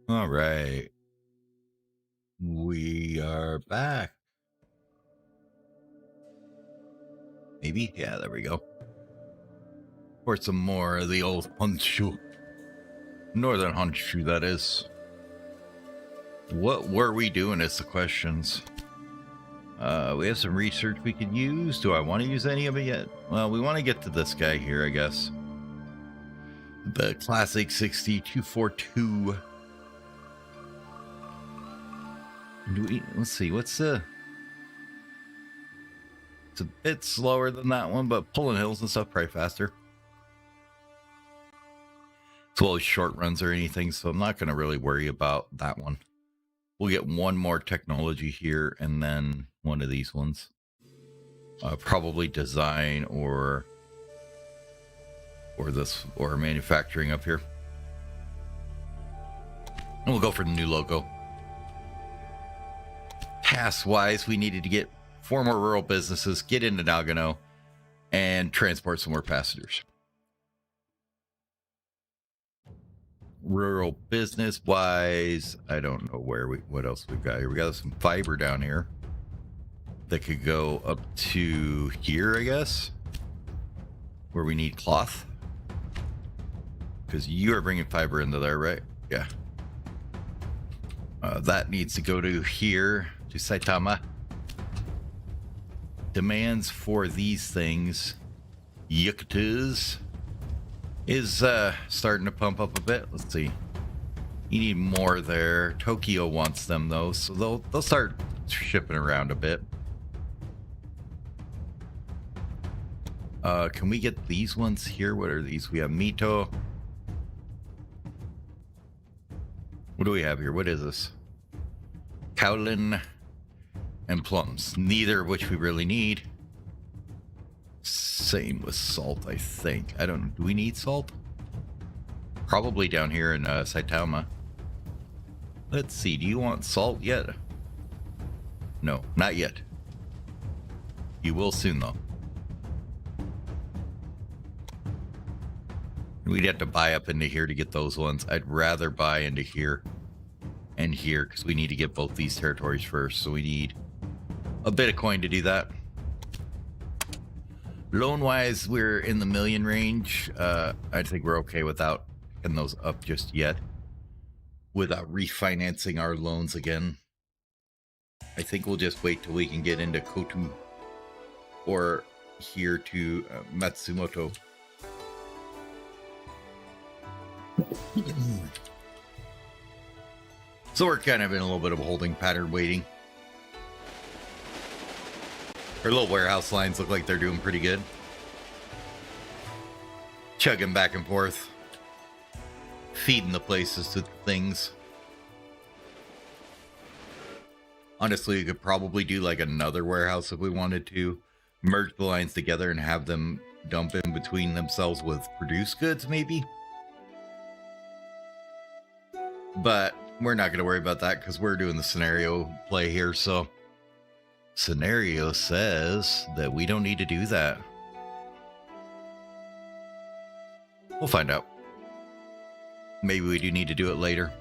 All right. We are back. Maybe? Yeah, there we go. For some more of the old Honshu. Northern Honshu, that is. What were we doing is the questions. We have some research we could use. Do I want to use any of it yet? Well, we want to get to this guy here, I guess. The classic 60242. Let's see, what's the... It's a bit slower than that one, but pulling hills and stuff probably faster. As well as short runs or anything, so I'm not going to really worry about that one. We'll get one more technology here and then one of these ones. Probably design or manufacturing up here. And we'll go for the new logo. Task-wise, we needed to get 4 more rural businesses, get into Nagano, and transport some more passengers. Rural business-wise, I don't know what else we've got here. We got some fiber down here that could go up to here, I guess, where we need cloth. Because you are bringing fiber into there, right? Yeah. That needs to go to here, to Saitama. Demands for these things, Yukatas, is starting to pump up a bit. Let's see. You need more there. Tokyo wants them though, so they'll start shipping around a bit. Can we get these ones here? What are these? We have Mito. What do we have here? What is this? Kaolin and plums, neither of which we really need. Same with salt, I think. I don't know. Do we need salt? Probably down here in Saitama. Let's see. Do you want salt yet? No, not yet. You will soon, though. We'd have to buy up into here to get those ones. I'd rather buy into here and here because we need to get both these territories first. So we need a bit of coin to do that. Loan wise, we're in the million range. I think we're okay without getting those up just yet, without refinancing our loans again. I think we'll just wait till we can get into Kotu or here to Matsumoto. So we're kind of in a little bit of a holding pattern, waiting. Our little warehouse lines look like they're doing pretty good. Chugging back and forth. Feeding the places to things. Honestly, we could probably do like another warehouse if we wanted to. Merge the lines together and have them dump in between themselves with produced goods, maybe. But we're not going to worry about that because we're doing the scenario play here, so... Scenario says that we don't need to do that. We'll find out. Maybe we do need to do it later.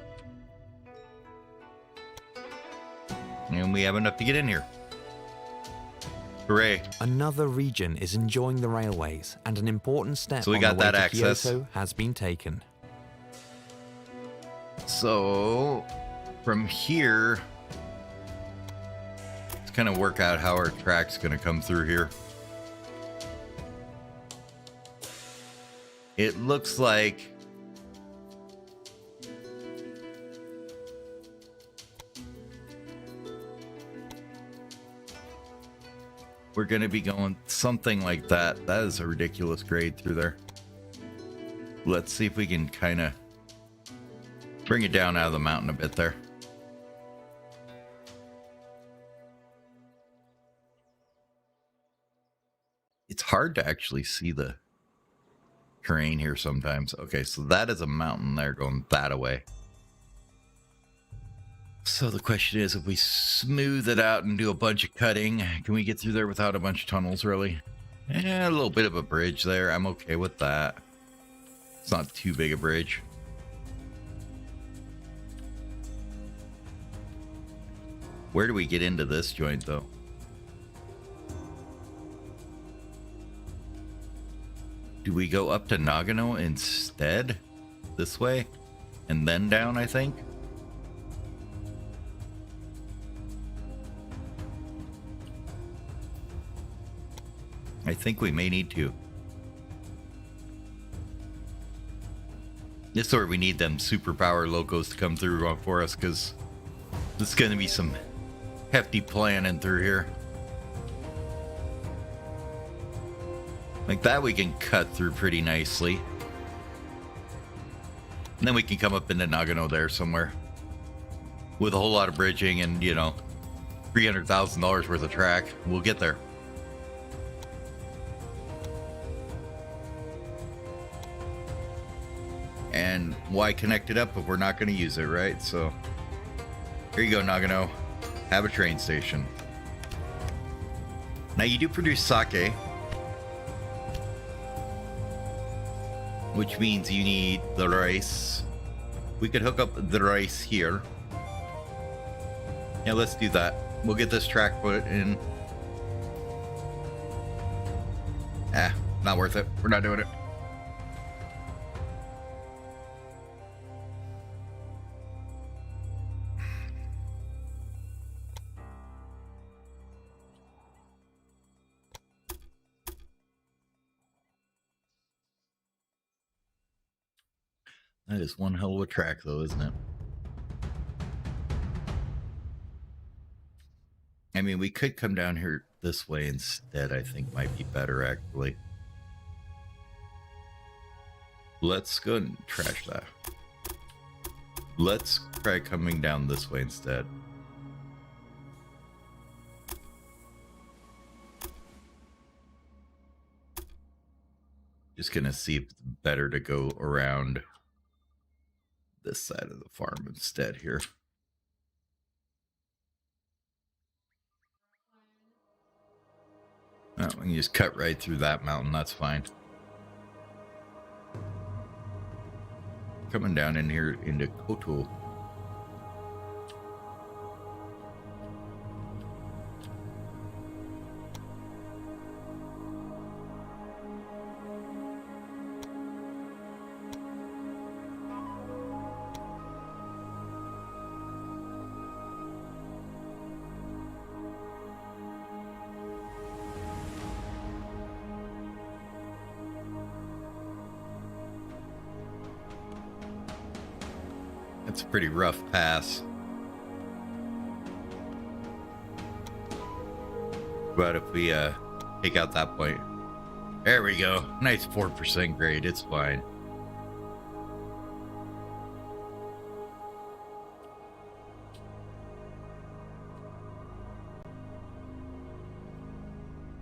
And we have enough to get in here. Hooray. Another region is enjoying the railways, and an important step so we on got the way that to access. Kyoto has been taken. So, from here... kind of work out how our track's going to come through here. It looks like we're going to be going something like that. That is a ridiculous grade through there. Let's see if we can kind of bring it down out of the mountain a bit there. It's hard to actually see the terrain here sometimes. Okay, so that is a mountain there going that away. So the question is, if we smooth it out and do a bunch of cutting, can we get through there without a bunch of tunnels, really? A little bit of a bridge there. I'm okay with that. It's not too big a bridge. Where do we get into this joint, though? Do we go up to Nagano instead? This way? And then down, I think? I think we may need to. This is where we need them superpower locos to come through for us, because this is going to be some hefty planning through here. Like that we can cut through pretty nicely. And then we can come up into Nagano there somewhere. With a whole lot of bridging and, you know, $300,000 worth of track. We'll get there. And why connect it up if we're not going to use it, right? So here you go, Nagano. Have a train station. Now you do produce sake, which means you need the rice. We could hook up the rice here. Yeah, let's do that. We'll get this track put in. Not worth it. We're not doing it. That is one hell of a track, though, isn't it? I mean, we could come down here this way instead, I think might be better, actually. Let's go and trash that. Let's try coming down this way instead. Just gonna see if it's better to go around this side of the farm instead here. Oh, we can just cut right through that mountain. That's fine. Coming down in here into Koto. It's a pretty rough pass. But if we take out that point. There we go. Nice 4% grade. It's fine.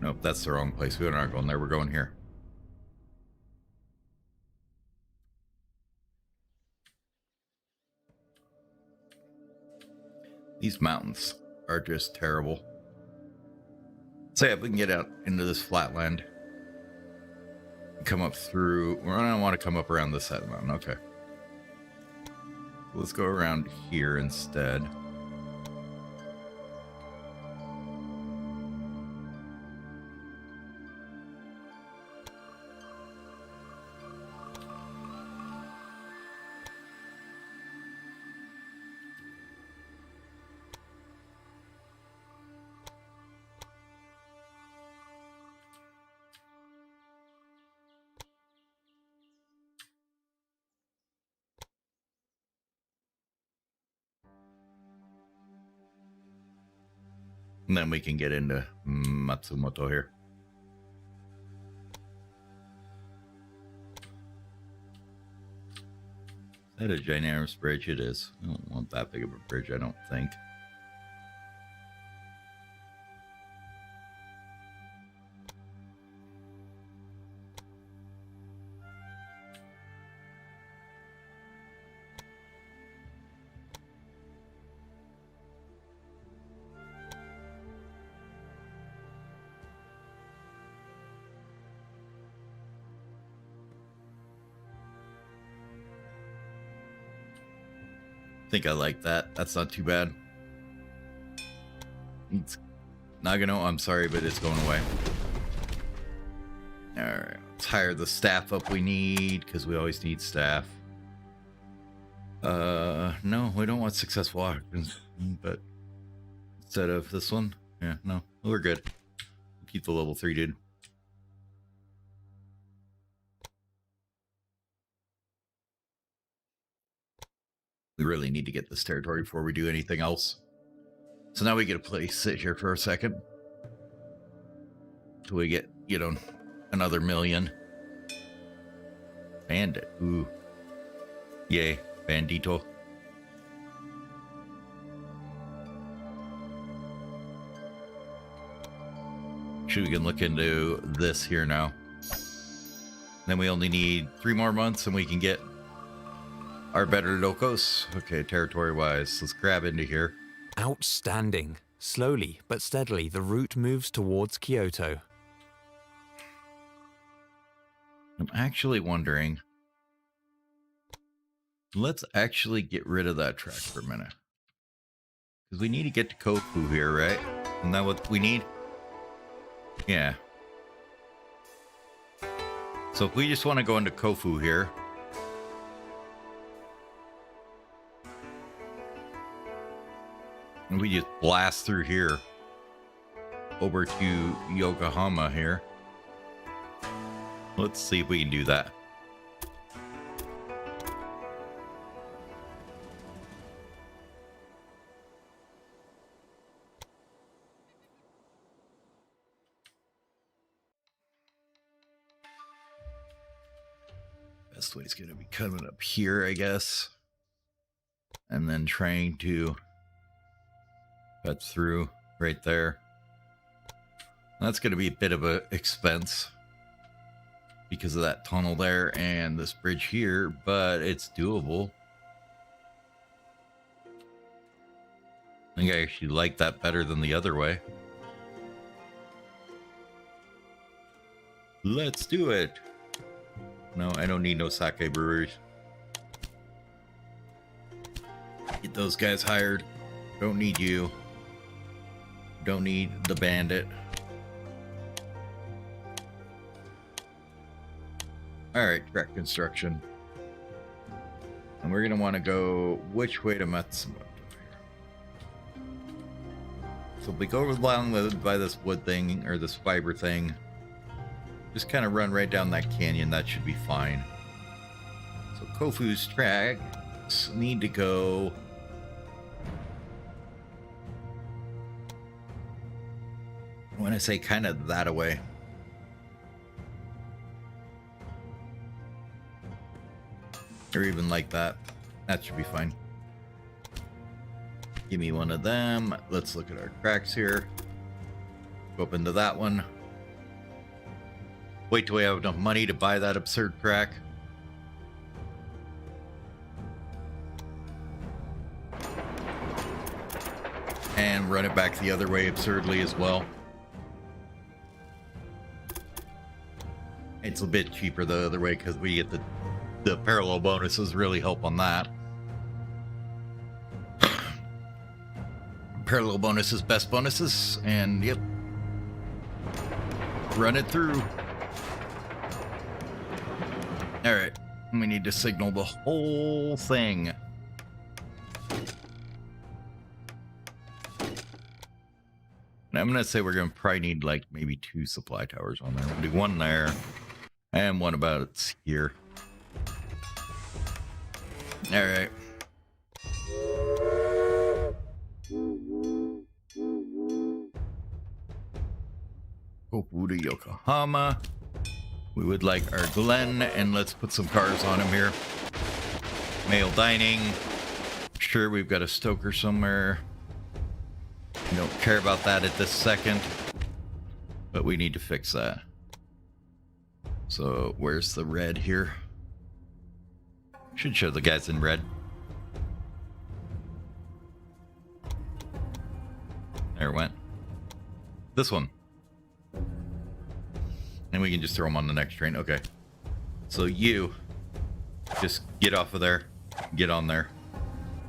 Nope, that's the wrong place. We aren't going there. We're going here. These mountains are just terrible. Say if we can get out into this flatland. Come up through. I don't want to come up around this side of the mountain. Okay. Let's go around here instead. And then we can get into Matsumoto here. Is that a ginormous bridge? It is. I don't want that big of a bridge, I don't think. think I like that. That's not too bad. It's Nagano, I'm sorry, but it's going away. Alright, let's hire the staff up we need, because we always need staff. No, we don't want successful occupants, but instead of this one, yeah, no, we're good. Keep the level 3 dude. We really need to get this territory before we do anything else. So now we get a place sit here for a second. Till we get, you know, another million. Bandit. Ooh. Yay. Bandito. Should we can look into this here now. Then we only need 3 more months and we can get our better locos. Okay, territory-wise, let's grab into here. Outstanding. Slowly but steadily, the route moves towards Kyoto. I'm actually wondering, let's actually get rid of that track for a minute. Because we need to get to Kofu here, right? Isn't that what we need? Yeah. So if we just want to go into Kofu here, and we just blast through here over to Yokohama here. Let's see if we can do that. Best way is going to be coming up here, I guess. And then trying to cut through right there. That's going to be a bit of an expense because of that tunnel there and this bridge here, but it's doable. I think I actually like that better than the other way. Let's do it. No, I don't need no sake breweries. Get those guys hired. Don't need you. Don't need the bandit. Alright, track construction. And we're going to want to go which way to Matsumoto? So if we go along by this wood thing, or this fiber thing, just kind of run right down that canyon, that should be fine. So Kofu's tracks need to go... when I say kind of that away. Or even like that. That should be fine. Give me one of them. Let's look at our tracks here. Go up into that one. Wait till we have enough money to buy that absurd track. And run it back the other way absurdly as well. It's a bit cheaper the other way because we get the parallel bonuses really help on that. Parallel bonuses, best bonuses, and yep. Run it through. Alright, we need to signal the whole thing. And I'm gonna say we're gonna probably need like maybe 2 supply towers on there. We'll do one there, and one about here. Alright. Kofu to Yokohama. We would like our Glen, and let's put some cars on him here. Male dining. Sure, we've got a stoker somewhere. We don't care about that at this second, but we need to fix that. So where's the red here? Should show the guys in red. There it went. This one. And we can just throw them on the next train. Okay. So you just get off of there. Get on there.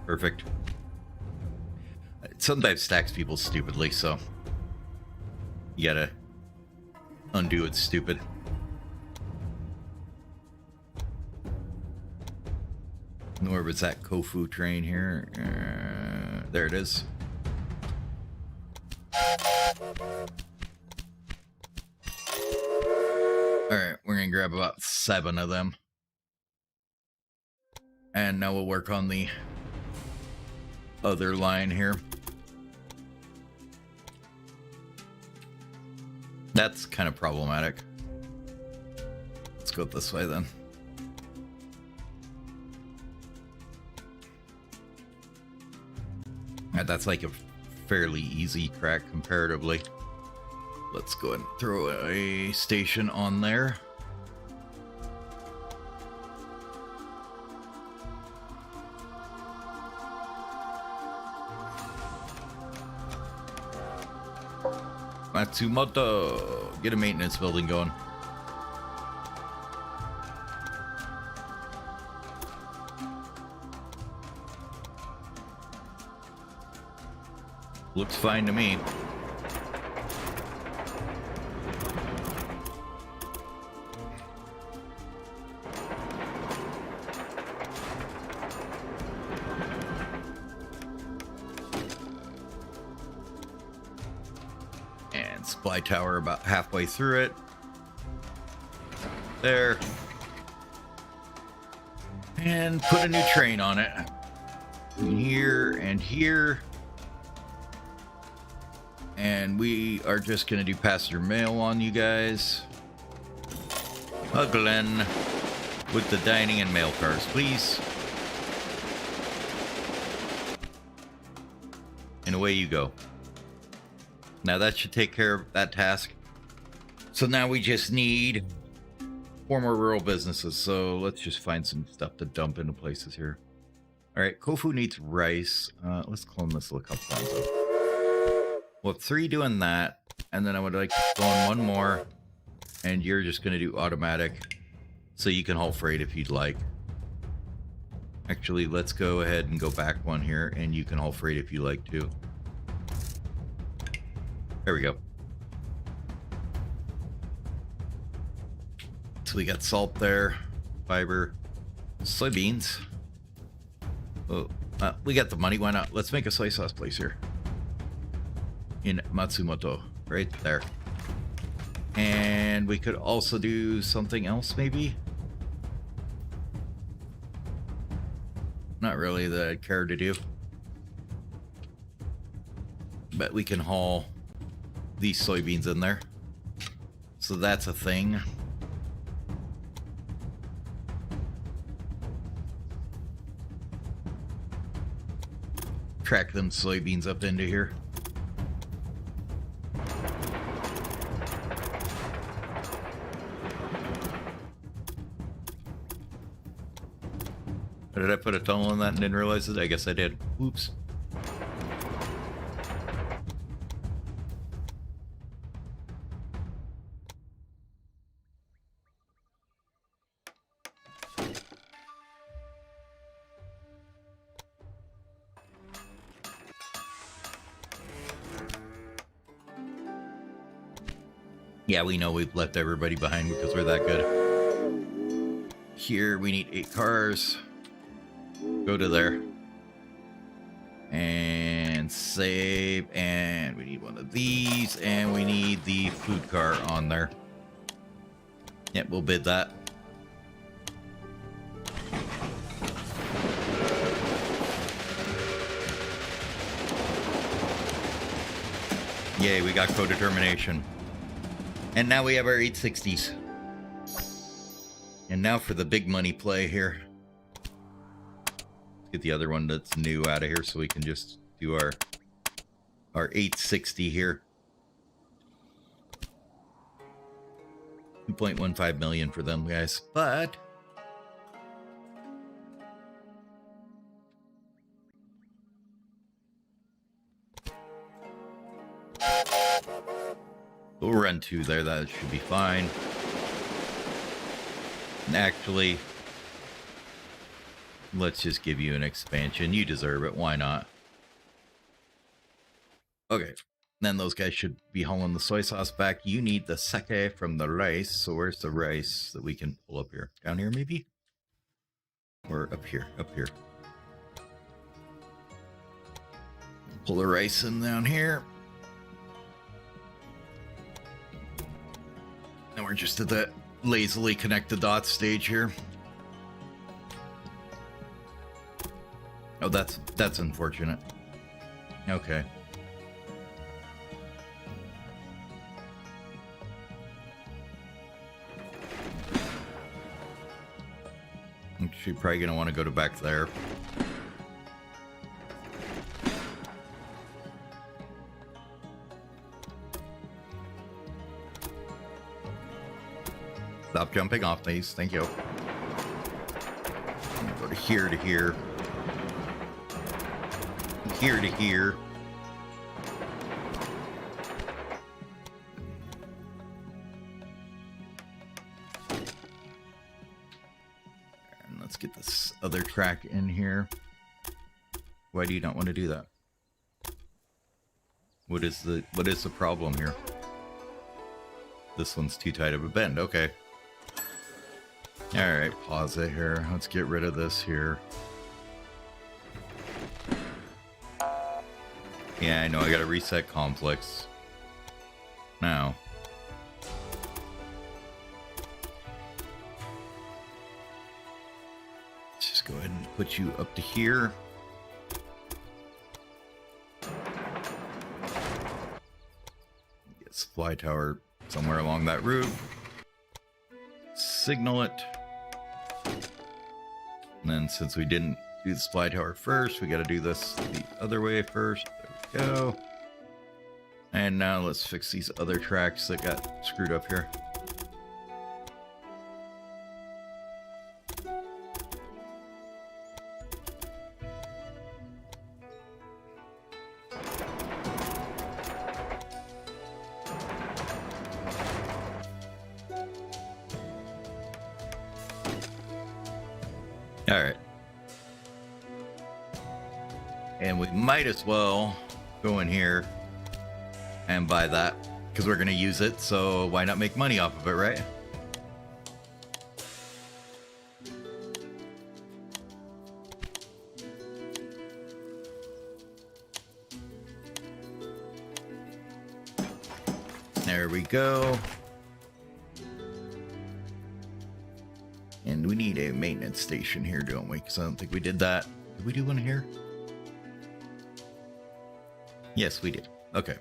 Perfect. It sometimes stacks people stupidly, so you gotta undo it stupid. Where was that Kofu train here? There it is. Alright, we're gonna grab about 7 of them. And now we'll work on the other line here. That's kind of problematic. Let's go this way then. That's like a fairly easy track comparatively. Let's go ahead and throw a station on there. Matsumoto, get a maintenance building going. Looks fine to me. And supply tower about halfway through it. There. And put a new train on it. And here and here. And we are just going to do passenger mail on you guys. Glenn with the dining and mail cars, please. And away you go. Now that should take care of that task. So now we just need 4 more rural businesses. So let's just find some stuff to dump into places here. All right, Kofu needs rice. Let's clone this a couple times up. Well, 3 doing that, and then I would like to clone 1 more, and you're just going to do automatic, so you can haul freight if you'd like. Actually, let's go ahead and go back 1 here, and you can haul freight if you like to. There we go. So we got salt there, fiber, soybeans. Oh, we got the money, why not? Let's make a soy sauce place here. In Matsumoto, right there. And we could also do something else, maybe? Not really that I'd care to do. But we can haul these soybeans in there. So that's a thing. Track them soybeans up into here. Did I put a tunnel in that and didn't realize it? I guess I did. Oops. Yeah, we know we've left everybody behind because we're that good. Here we need 8 cars. Go to there. And save. And we need 1 of these. And we need the food car on there. Yep, we'll bid that. Yay, we got co-determination. And now we have our 860s. And now for the big money play here. Let's get the other one that's new out of here so we can just do our 860 here. 2.15 million for them guys. But we'll run 2 there, that should be fine. And actually, Let's just give you an expansion. You deserve it. Why not? Okay. Then those guys should be hauling the soy sauce back. You need the sake from the rice. So where's the rice that we can pull up here? Down here, maybe? Or up here? Up here. Pull the rice in down here. And we're just at that lazily connect the dots stage here. Oh, that's unfortunate. Okay. She's probably gonna want to go to back there. Stop jumping off, please. Thank you. Go to here to here. Here to here. And let's get this other track in here. Why do you not want to do that? What is the problem here? This one's too tight of a bend. Okay. All right, pause it here. Let's get rid of this here. Yeah, I know. I gotta reset conflicts. Now. Let's just go ahead and put you up to here. Get supply tower somewhere along that route. Signal it. And then since we didn't do the supply tower first, we got to do this the other way first. There we go. And now let's fix these other tracks that got screwed up here. All right. And we might as well go in here and buy that because we're going to use it. So why not make money off of it, right? There we go. And we need a maintenance station here, don't we? Because I don't think we did that. Did we do one here? Yes, we did. Okay.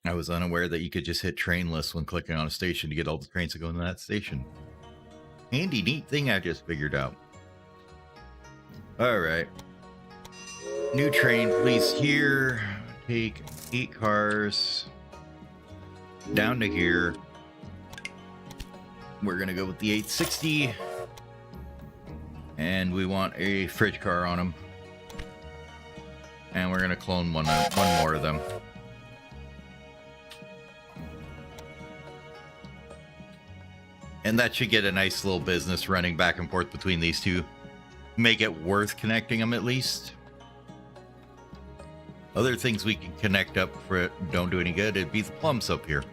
I was unaware that you could just hit train list when clicking on a station to get all the trains to go into that station. Handy, neat thing I just figured out. All right. New train, please. Here. Take 8 cars. Down to here. We're gonna go with the 860. And we want a fridge car on them. And we're gonna clone one more of them. And that should get a nice little business running back and forth between these two. Make it worth connecting them at least. Other things we can connect up for it don't do any good. It'd be the plums up here.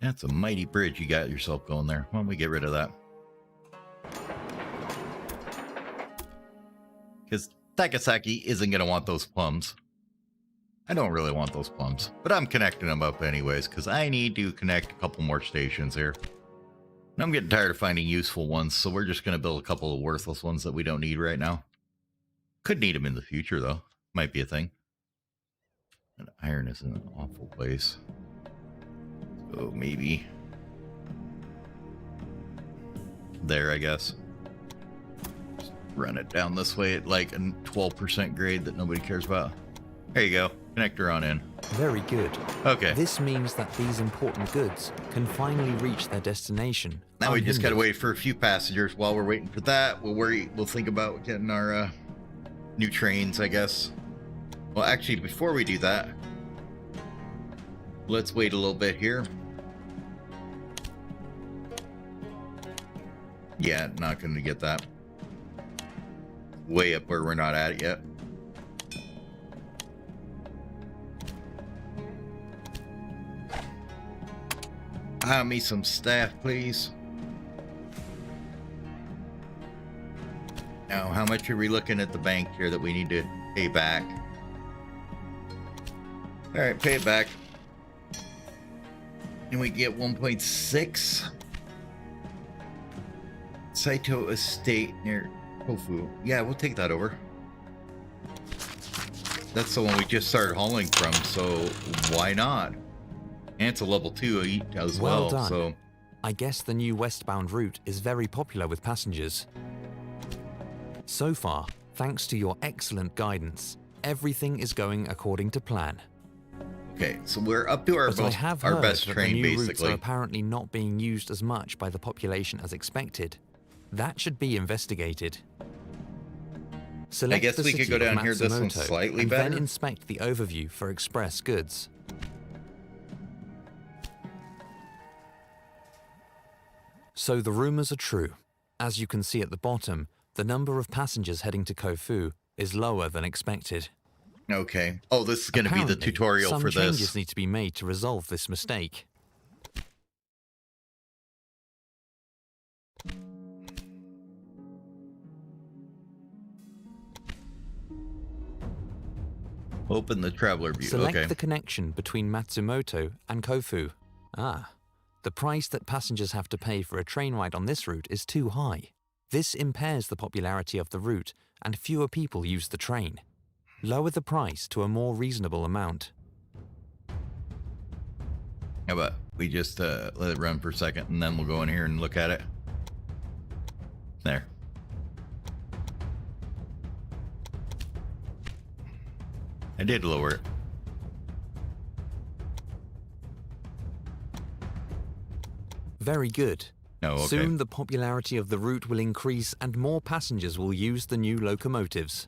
That's a mighty bridge you got yourself going there. Why don't we get rid of that? Because Takasaki isn't going to want those plums. I don't really want those plums. But I'm connecting them up anyways, because I need to connect a couple more stations here. And I'm getting tired of finding useful ones, so we're just going to build a couple of worthless ones that we don't need right now. Could need them in the future, though. Might be a thing. And iron is in an awful place. Oh, maybe there, I guess. run it down this way at like a 12% grade that nobody cares about. There you go. Connector on in. Very good. Okay. This means that these important goods can finally reach their destination. Now we just gotta unhindered. wait for a few passengers. While we're waiting for that, we'll think about getting our new trains, I guess. Well, actually, before we do that, let's wait a little bit here. Yeah, not gonna get that. Way up where we're not at it yet. Hire me some staff, please. Now, how much are we looking at the bank here that we need to pay back? All right, pay it back. And we get 1.6. Saito Estate near Tofu. Yeah, we'll take that over. That's the one we just started hauling from, so why not? And it's a level 2 as well, done. so... I guess the new westbound route is very popular with passengers. So far, thanks to your excellent guidance, everything is going according to plan. Okay, so we're up to our, But I have our heard best that train, the new routes basically. are apparently not being used as much by the population as expected. That should be investigated. Select guess the we could city go of down here, this one's Matsumoto, slightly and better. then inspect the overview for express goods. So the rumors are true. As you can see at the bottom, the number of passengers heading to Kofu is lower than expected. Okay. Oh, this is going to be the Apparently, tutorial some for changes this. need to be made to resolve this mistake. Open the traveler view. Select Okay. the connection between Matsumoto and Kofu. The price that passengers have to pay for a train ride on this route is too high. This impairs the popularity of the route and fewer people use the train. Lower the price to a more reasonable amount. How about we just let it run for a second and then we'll go in here and look at it. There. I did lower it. Very good. Oh, okay. Soon the popularity of the route will increase and more passengers will use the new locomotives.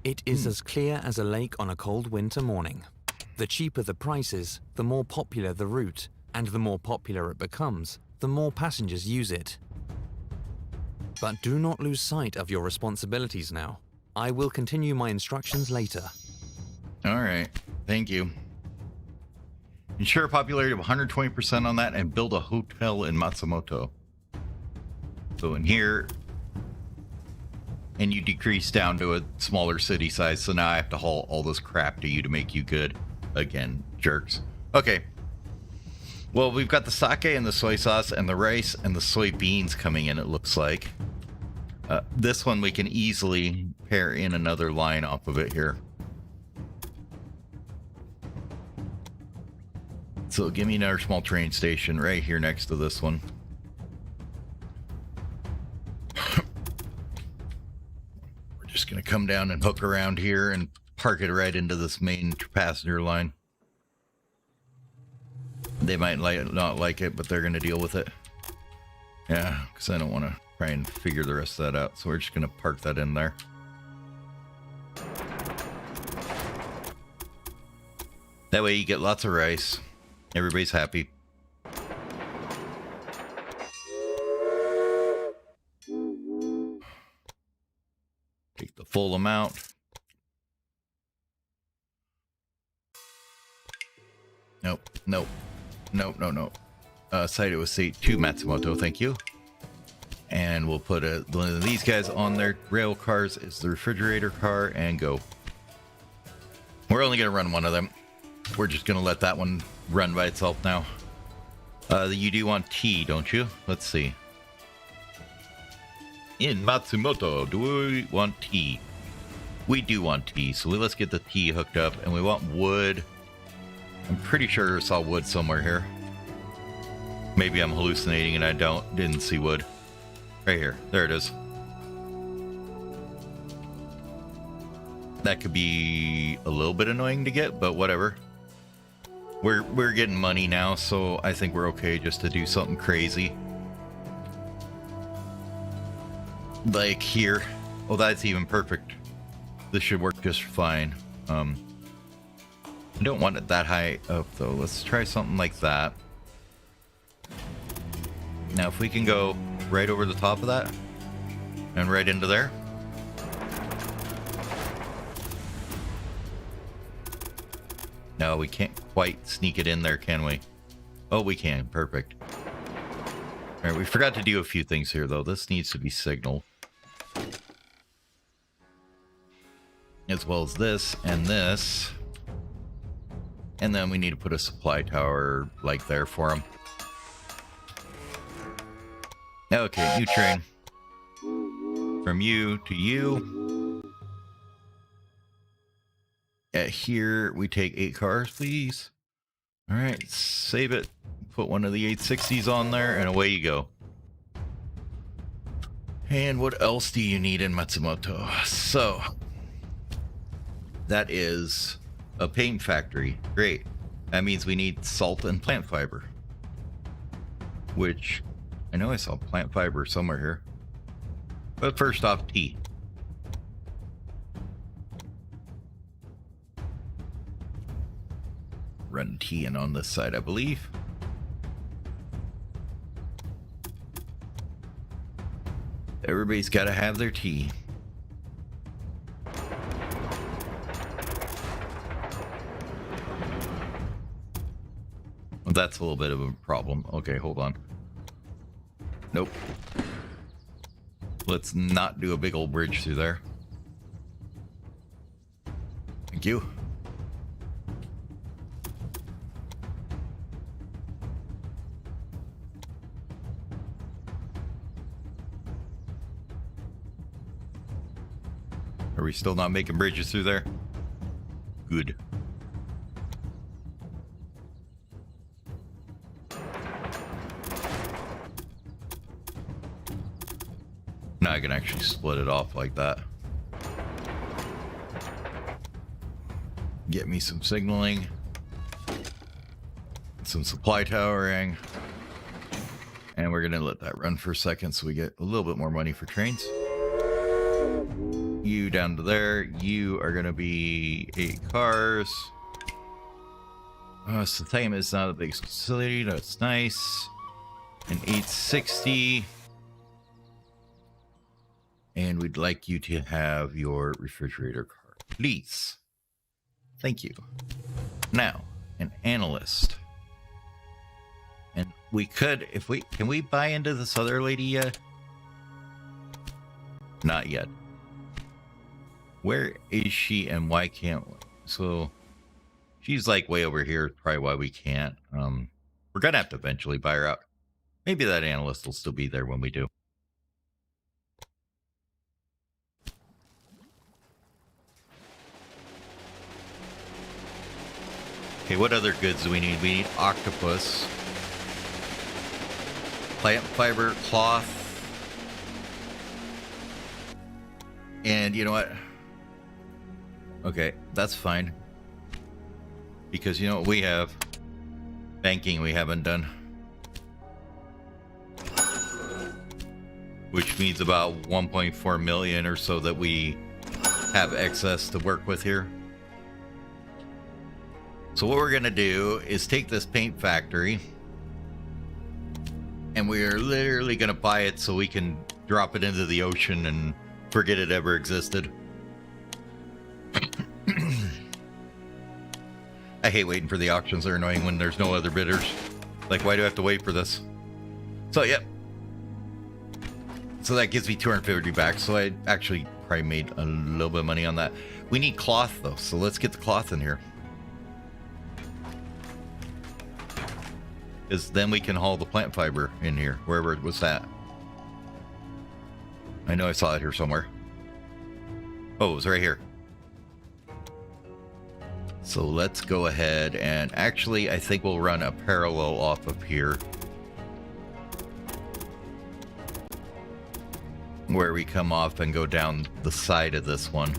It is as clear as a lake on a cold winter morning. The cheaper the prices, the more popular the route, and the more popular it becomes, the more passengers use it. But do not lose sight of your responsibilities now. I will continue my instructions later. All right. Thank you. Ensure a popularity of 120% on that and build a hotel in Matsumoto. So in here, and you decrease down to a smaller city size. So now I have to haul all this crap to you to make you good. Again, jerks. Okay. Well, we've got the sake and the soy sauce and the rice and the soybeans coming in, it looks like. This one we can easily pair in another line off of it here. So give me another small train station right here next to this one. We're just going to come down and hook around here and park it right into this main passenger line. They might not like it, but they're going to deal with it. Yeah, because I don't want to try and figure the rest of that out. So we're just going to park that in there. That way you get lots of rice. Everybody's happy. Take the full amount. Nope, nope, nope, no, no. Saito Estate to Matsumoto, thank you. And we'll put one of these guys on their rail cars as the refrigerator car and go. We're only going to run one of them. We're just going to let that one run by itself now. You do want tea, don't you? Let's see. In Matsumoto, do we want tea? We do want tea, so let's get the tea hooked up. And we want wood. I'm pretty sure I saw wood somewhere here. Maybe I'm hallucinating and I didn't see wood. Right here. There it is. That could be a little bit annoying to get, but whatever. We're getting money now, so I think we're okay just to do something crazy. Like here. Oh, that's even perfect. This should work just fine. I don't want it that high up though. Let's try something like that. Now if we can go right over the top of that and right into there. No, we can't quite sneak it in there, can we? Oh, we can. Perfect. All right, we forgot to do a few things here, though. This needs to be signaled. As well as this and this. And then we need to put a supply tower, like, there for them. Okay, new train. From you to you. Here we take 8 cars, please. All right, save it. Put one of the 860s on there, and away you go. And what else do you need in Matsumoto? So, that is a paint factory. Great. That means we need salt and plant fiber. Which, I know I saw plant fiber somewhere here. But first off, tea. Run tea in on this side, I believe. Everybody's got to have their tea. Well, that's a little bit of a problem. Okay, hold on. Nope. Let's not do a big old bridge through there. Thank you. Are we still not making bridges through there? Good. Now I can actually split it off like that. Get me some signaling. Some supply towering. And we're gonna let that run for a second so we get a little bit more money for trains. You down to there. You are gonna be 8 cars. So the thing is not a big facility. That's nice. An 860. And we'd like you to have your refrigerator car, please. Thank you. Now, an analyst. And we could, if we, can we buy into this other lady yet? Not yet. Where is she and why can't we? So she's like way over here, probably why we can't. We're gonna have to eventually buy her out. Maybe that analyst will still be there when we do. Okay, what other goods do we need? We need octopus, plant fiber, cloth, and you know what? Okay, that's fine. Because you know what we have? Banking we haven't done. Which means about 1.4 million or so that we have excess to work with here. So what we're gonna do is take this paint factory and we are literally gonna buy it so we can drop it into the ocean and forget it ever existed. I hate waiting for the auctions. They're annoying when there's no other bidders. Like, why do I have to wait for this? So, yep. So that gives me 250 back. So I actually probably made a little bit of money on that. We need cloth though. So let's get the cloth in here. Because then we can haul the plant fiber in here, wherever it was at. I know I saw it here somewhere. Oh, it was right here. So let's go ahead and actually, I think we'll run a parallel off of here. Where we come off and go down the side of this one.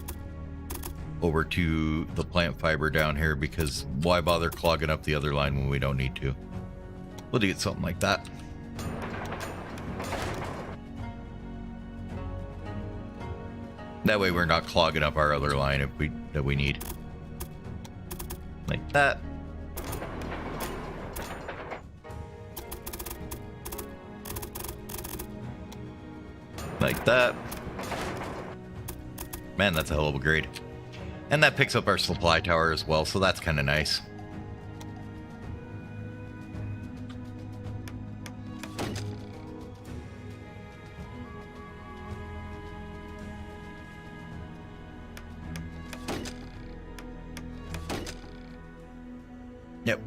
over to the plant fiber down here, because why bother clogging up the other line when we don't need to? We'll do something like that. That way we're not clogging up our other line that we need. Like that. Like that. Man, that's a hell of a grade. And that picks up our supply tower as well, so that's kind of nice. Yep.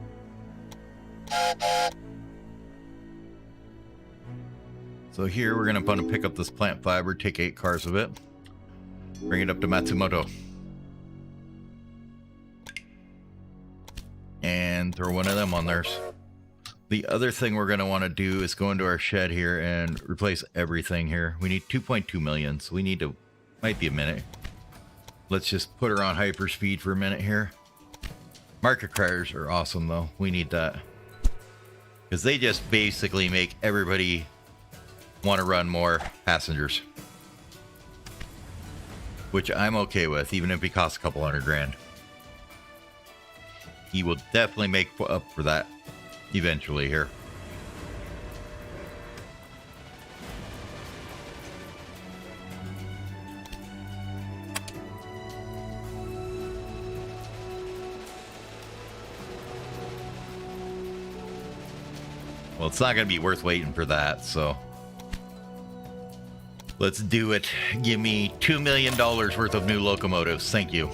So here we're going to pick up this plant fiber, take 8 cars of it, bring it up to Matsumoto, and throw one of them on theirs. The other thing we're going to want to do is go into our shed here and replace everything here. We need 2.2 million, so we need to, might be a minute. Let's just put her on hyperspeed for a minute here. Market criers are awesome though. We need that. Because they just basically make everybody want to run more passengers. Which I'm okay with, even if it costs a couple $100 grand. He will definitely make up for that eventually here. Well, it's not going to be worth waiting for that, so let's do it. Give me $2 million worth of new locomotives. Thank you.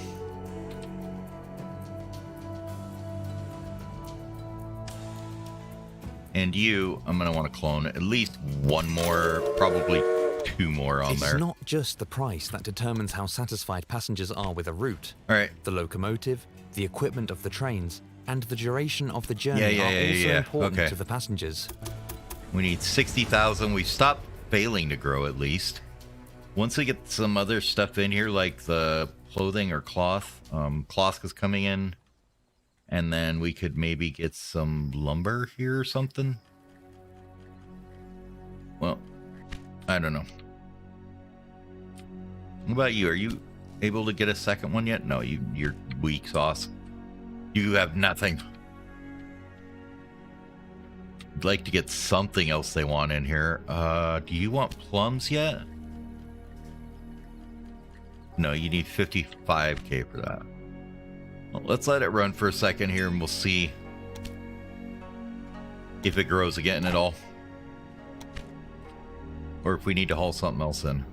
And you, I'm going to want to clone at least one more, probably 2 more on there. It's not just the price that determines how satisfied passengers are with a route. All right. The locomotive, the equipment of the trains, and the duration of the journey are also important to the passengers. We need 60,000. We've stopped failing to grow at least. Once we get some other stuff in here, like the clothing or cloth, cloth is coming in. And then we could maybe get some lumber here or something. Well, I don't know. What about you? Are you able to get a second one yet? No, you're weak sauce. You have nothing. I'd like to get something else they want in here. Do you want plums yet? No, you need 55k for that. Well, let's let it run for a second here and we'll see if it grows again at all. Or if we need to haul something else in.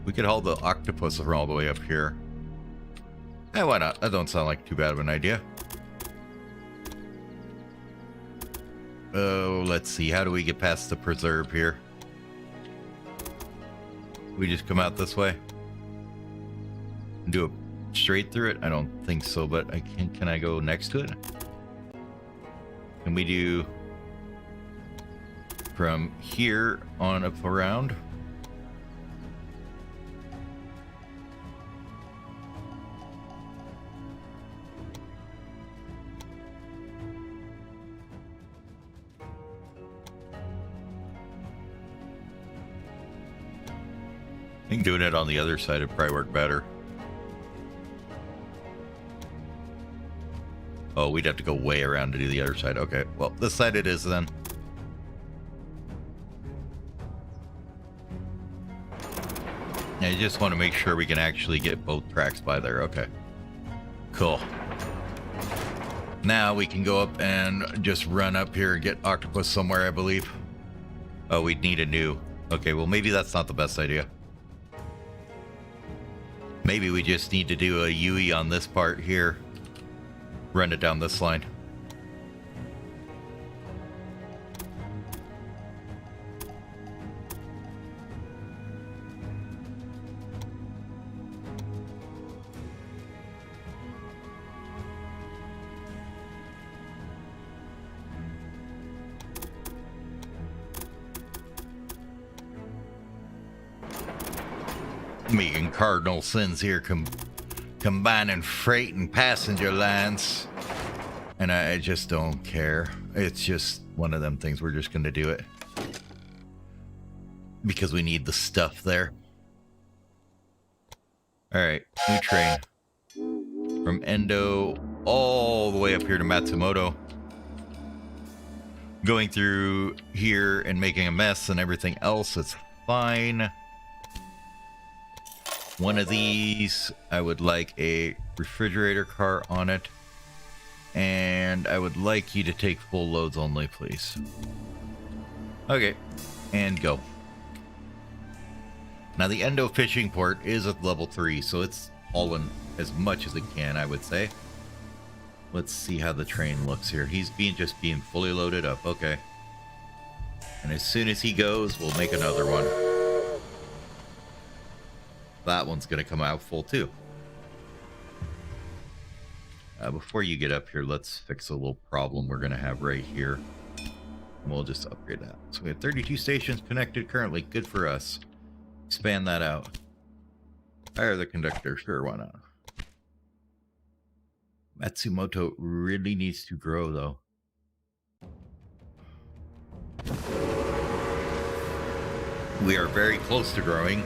We could haul the octopus all the way up here. Eh, why not? That don't sound like too bad of an idea. Oh, let's see. How do we get past the preserve here? We just come out this way? And do a straight through it? I don't think so, but I can I go next to it? Can we do from here on up around? I think doing it on the other side would probably work better. Oh, we'd have to go way around to do the other side. Okay, well, this side it is then. I just want to make sure we can actually get both tracks by there. Okay, cool. Now we can go up and just run up here and get octopus somewhere, I believe. Oh, we'd need a new. Okay, well, maybe that's not the best idea. Maybe we just need to do a UE on this part here. Run it down this line. Making cardinal sins here, combining freight and passenger lines. And I just don't care. It's just one of them things. We're just going to do it. Because we need the stuff there. Alright, new train. From Endo all the way up here to Matsumoto. Going through here and making a mess and everything else. It's fine. One of these, I would like a refrigerator car on it. And I would like you to take full loads only, please. Okay, and go. Now the Endo fishing port is at level 3, so it's hauling as much as it can, I would say. Let's see how the train looks here. He's just being fully loaded up. Okay. And as soon as he goes, we'll make another one. That one's going to come out full too. Before you get up here, let's fix a little problem we're going to have right here. We'll just upgrade that. So we have 32 stations connected currently. Good for us. Expand that out. Hire the conductor. Sure, why not? Matsumoto really needs to grow, though. We are very close to growing.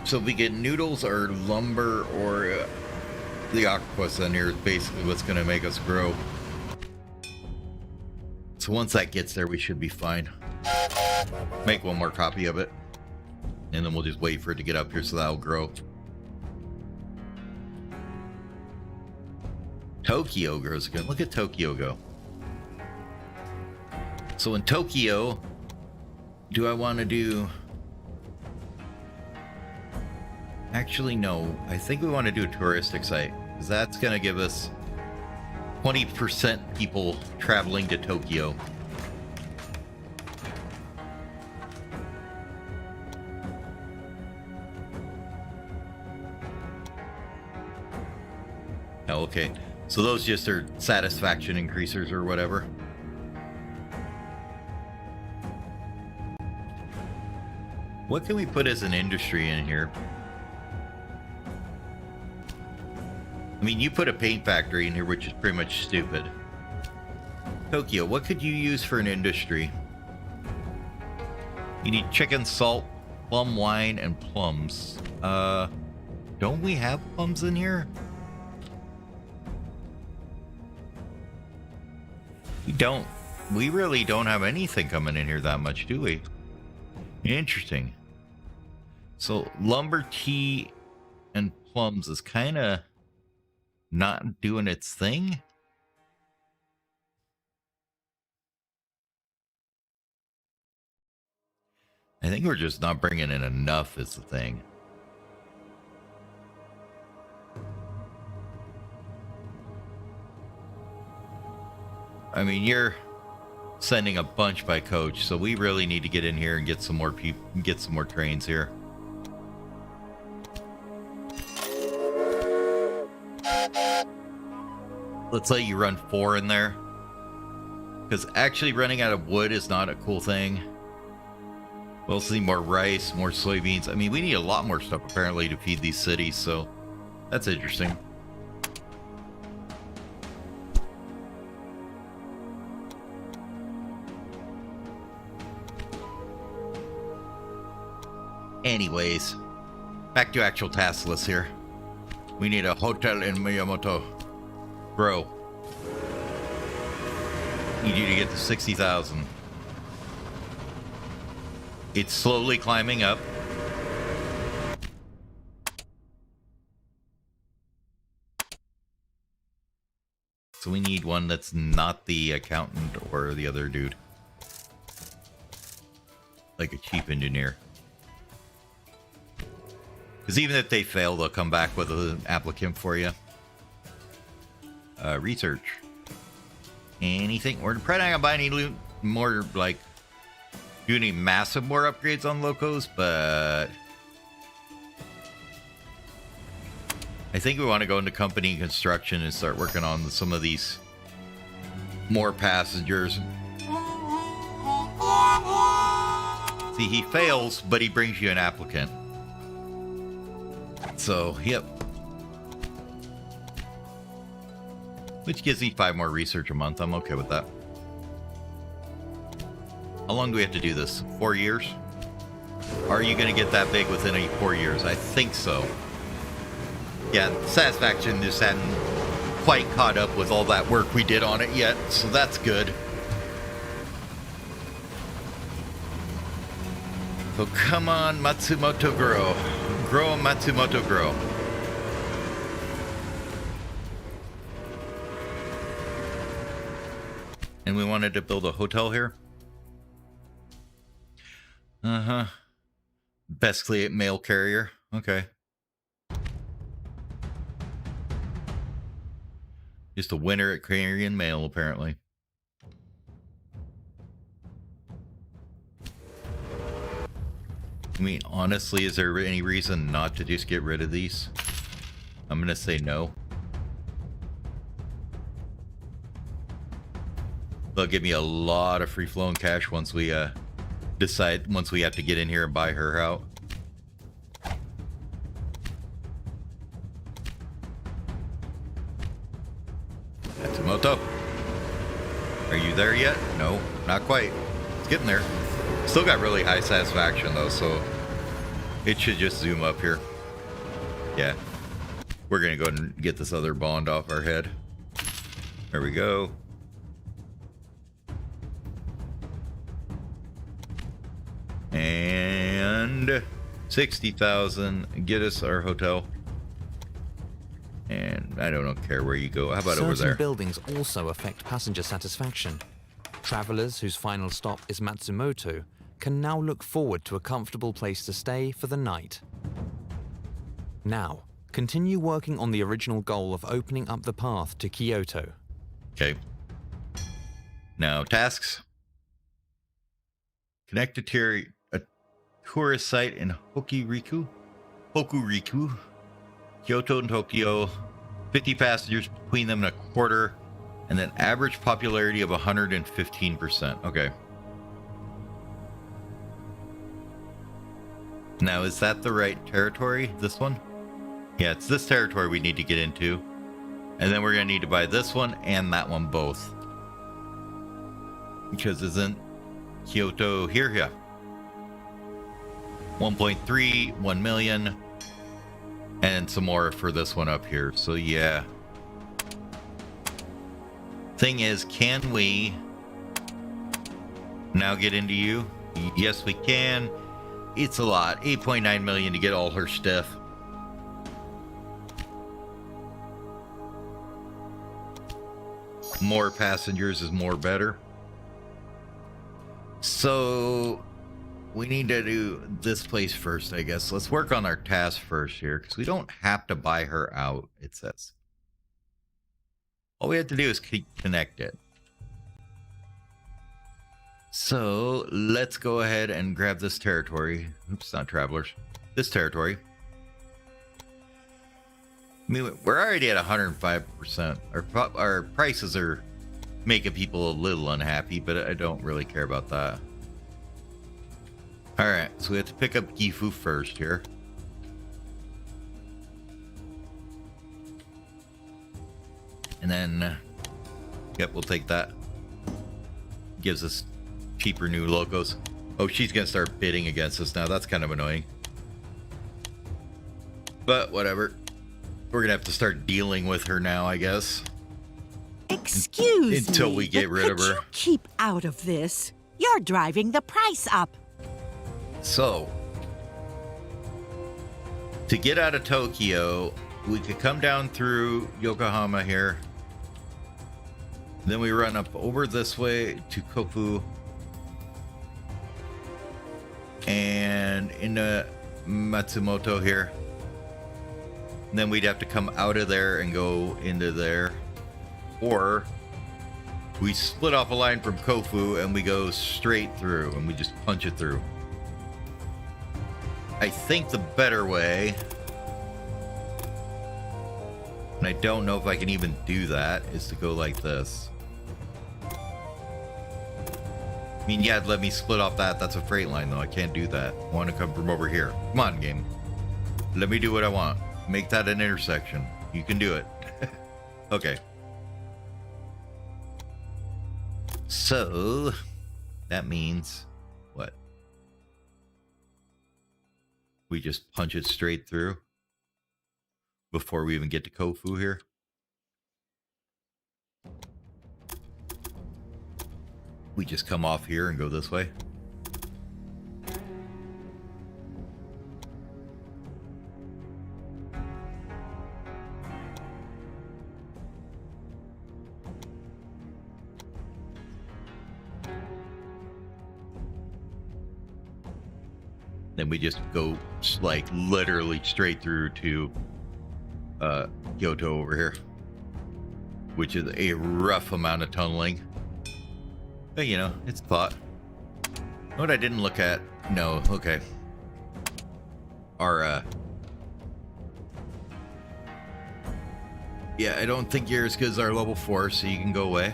So if we get noodles or lumber or the octopus in here is basically what's going to make us grow. So once that gets there, we should be fine. Make one more copy of it. And then we'll just wait for it to get up here so that'll grow. Tokyo grows again. Look at Tokyo go. So in Tokyo, do I want to do... Actually, no. I think we want to do a touristic site. Because that's going to give us 20% people traveling to Tokyo. Oh, okay. So those just are satisfaction increasers or whatever. What can we put as an industry in here? I mean, you put a paint factory in here, which is pretty much stupid. Tokyo, what could you use for an industry? You need chicken, salt, plum wine, and plums. Don't we have plums in here? We don't. We really don't have anything coming in here that much, do we? Interesting. So lumber, tea, and plums is kind of not doing its thing. I think we're just not bringing in enough is the thing. I mean, you're sending a bunch by coach, so we really need to get in here and get some more people, get some more trains here. Let's let you run 4 in there, because actually running out of wood is not a cool thing. We'll see more rice, more soybeans. I mean, we need a lot more stuff apparently to feed these cities, so that's interesting. Anyways, back to actual task list here. We need a hotel in Miyamoto. Bro, need you to get to 60,000. It's slowly climbing up. So we need one that's not the accountant or the other dude. Like a chief engineer. Because even if they fail, they'll come back with an applicant for you. Research. Anything? We're probably not gonna buy any more, like, do any massive more upgrades on locos, but I think we want to go into company construction and start working on some of these more passengers. See, he fails, but he brings you an applicant. So, yep. Which gives me 5 more research a month. I'm okay with that. How long do we have to do this? 4 years? Are you going to get that big within 4 years? I think so. Yeah, satisfaction just hadn't quite caught up with all that work we did on it yet, so that's good. So come on, Matsumoto grow. Grow, Matsumoto grow. And we wanted to build a hotel here. Uh-huh. Best mail carrier. Okay. Just a winner at carrying mail, apparently. I mean, honestly, is there any reason not to just get rid of these? I'm going to say no. They'll give me a lot of free-flowing cash once we decide, once we have to get in here and buy her out. Matsumoto, are you there yet? No, not quite. It's getting there. Still got really high satisfaction though, so it should just zoom up here. Yeah, we're gonna go ahead and get this other bond off our head. There we go. And 60,000, get us our hotel. And I don't care where you go. How about over there? Certain buildings also affect passenger satisfaction. Travelers whose final stop is Matsumoto can now look forward to a comfortable place to stay for the night. Now, continue working on the original goal of opening up the path to Kyoto. Okay. Now, tasks. Connect a tourist site in Hokuriku, Kyoto and Tokyo. 50 passengers between them in a quarter, and then average popularity of 115%. Okay. Now, is that the right territory? This one? Yeah, it's this territory we need to get into. And then we're going to need to buy this one and that one both. Because isn't Kyoto here? Yeah. 1.3, 1 million. And some more for this one up here. So, yeah. Thing is, can we now get into you? Yes, we can. It's a lot. 8.9 million to get all her stuff. More passengers is more better. So we need to do this place first, I guess. Let's work on our task first here, because we don't have to buy her out, it says. All we have to do is connect it. So let's go ahead and grab this territory. Oops, not travelers. This territory. I mean, we're already at 105%. Our prices are making people a little unhappy, but I don't really care about that. All right, so we have to pick up Gifu first here. And then, yep, we'll take that. Gives us cheaper new logos. Oh, she's gonna start bidding against us now. That's kind of annoying. But whatever. We're gonna have to start dealing with her now, I guess. Excuse me, until we get rid of her. Could you keep out of this? You're driving the price up. So, to get out of Tokyo, we could come down through Yokohama here. Then we run up over this way to Kofu. And into Matsumoto here. And then we'd have to come out of there and go into there. Or we split off a line from Kofu and we go straight through and we just punch it through. I think the better way, and I don't know if I can even do that, is to go like this. I mean, yeah, let me split off that. That's a freight line, though. I can't do that. I want to come from over here. Come on, game. Let me do what I want. Make that an intersection. You can do it. Okay. So, that means what? We just punch it straight through before we even get to Kofu here. We just come off here and go this way. Then we just go like literally straight through to Kyoto over here, which is a rough amount of tunneling. But you know, it's thought. What I didn't look at, no, okay. Our yeah, I don't think you're as good as our level 4, so you can go away.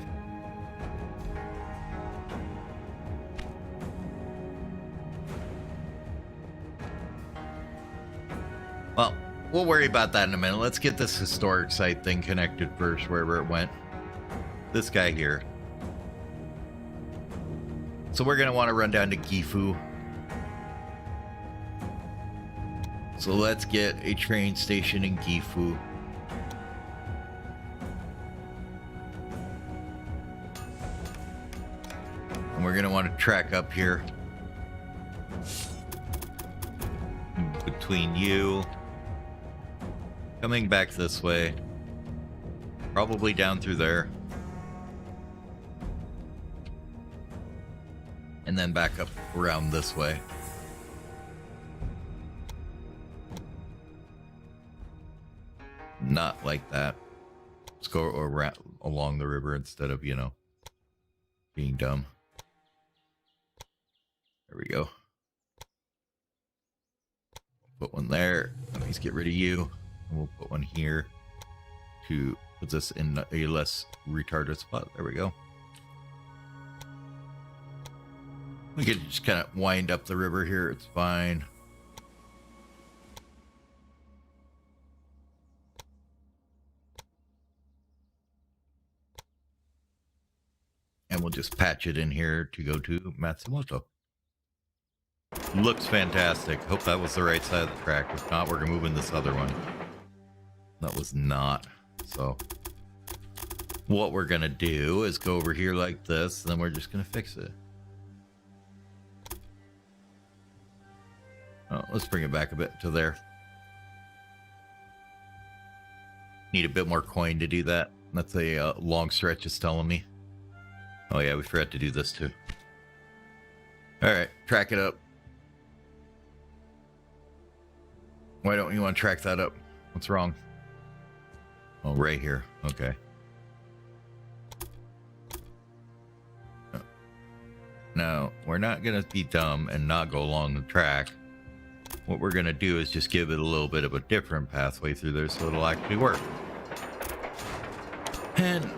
Well, we'll worry about that in a minute. Let's get this historic site thing connected first, wherever it went. This guy here. So we're going to want to run down to Gifu. So let's get a train station in Gifu. And we're going to want to track up here. Between you. Coming back this way. Probably down through there. And then back up around this way. Not like that. Let's go around along the river instead of, you know, being dumb. There we go. Put one there. Let me get rid of you. And we'll put one here to put this in a less retarded spot. There we go. We could just kind of wind up the river here. It's fine. And we'll just patch it in here to go to Matsumoto. Looks fantastic. Hope that was the right side of the track. If not, we're moving this other one. That was not. So what we're going to do is go over here like this. And then we're just going to fix it. Oh, let's bring it back a bit to there. Need a bit more coin to do that. That's a long stretch, it's telling me. Oh yeah, we forgot to do this too. Alright, track it up. Why don't you want to track that up? What's wrong? Oh, right here. Okay. No, we're not going to be dumb and not go along the track. What we're going to do is just give it a little bit of a different pathway through there so it'll actually work. And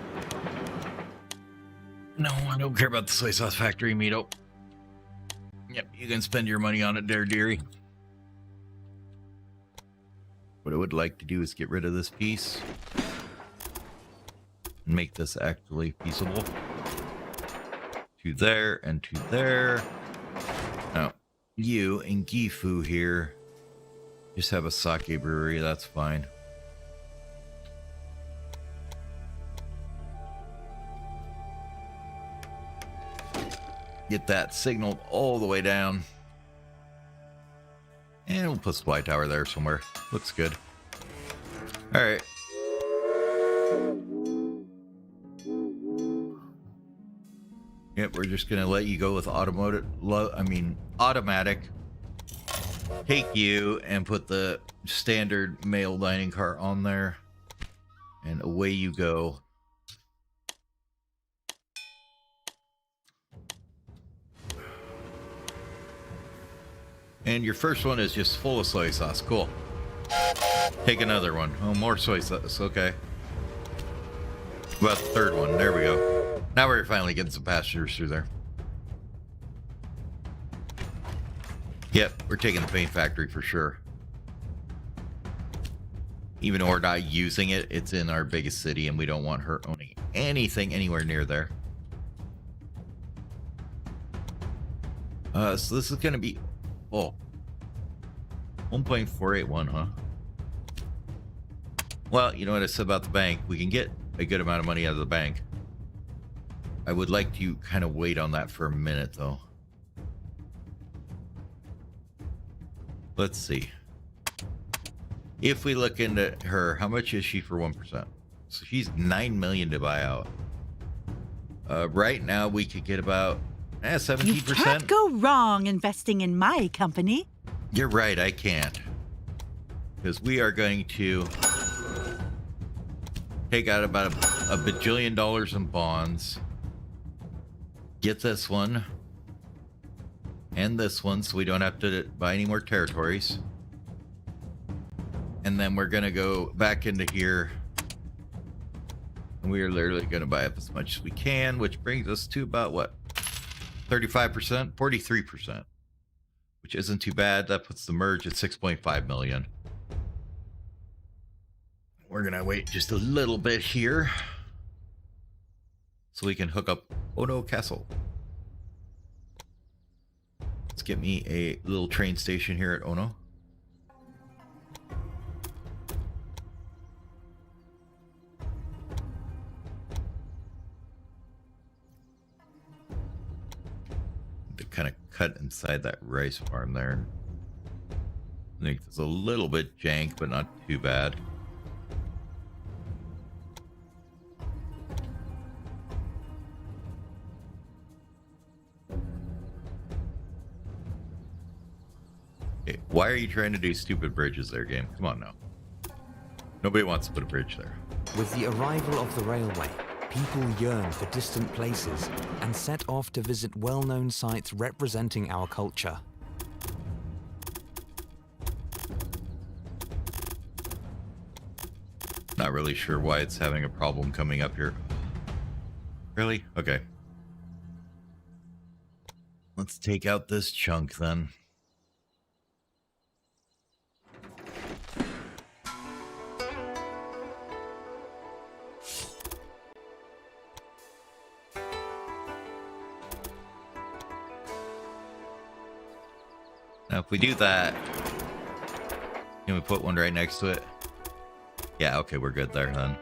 no, I don't care about the soy sauce factory, Mito. Yep, you can spend your money on it there, dearie. What I would like to do is get rid of this piece and make this actually feasible. To there and to there. Now, you and Gifu here just have a sake brewery, that's fine. Get that signaled all the way down. And we'll put supply tower there somewhere. Looks good. Alright. Yep, we're just gonna let you go with automatic. Take you and put the standard mail dining car on there. And away you go. And your first one is just full of soy sauce. Cool. Take another one. Oh, more soy sauce. Okay. About the third one. There we go. Now we're finally getting some passengers through there. Yep, we're taking the paint factory for sure. Even though we're not using it, it's in our biggest city, and we don't want her owning anything anywhere near there. So this is going to be... Oh. 1.481, huh? Well, you know what I said about the bank. We can get a good amount of money out of the bank. I would like to kind of wait on that for a minute, though. Let's see. If we look into her, how much is she for 1%? So she's 9 million to buy out. Right now, we could get about 17%. You can't go wrong investing in my company. You're right, I can't. Because we are going to take out about a bajillion dollars in bonds. Get this one. And this one, so we don't have to buy any more territories. And then we're going to go back into here. And we are literally going to buy up as much as we can, which brings us to about what? 35%? 43%. Which isn't too bad. That puts the merge at 6.5 million. We're going to wait just a little bit here. So we can hook up Ono Castle. Let's get me a little train station here at Ono. To kind of cut inside that rice farm there. I think it's a little bit jank, but not too bad. Okay, why are you trying to do stupid bridges there, game? Come on now. Nobody wants to put a bridge there. With the arrival of the railway, people yearn for distant places and set off to visit well-known sites representing our culture. Not really sure why it's having a problem coming up here. Really? Okay. Let's take out this chunk then. Now, if we do that, can we put one right next to it? Yeah, okay, we're good there then.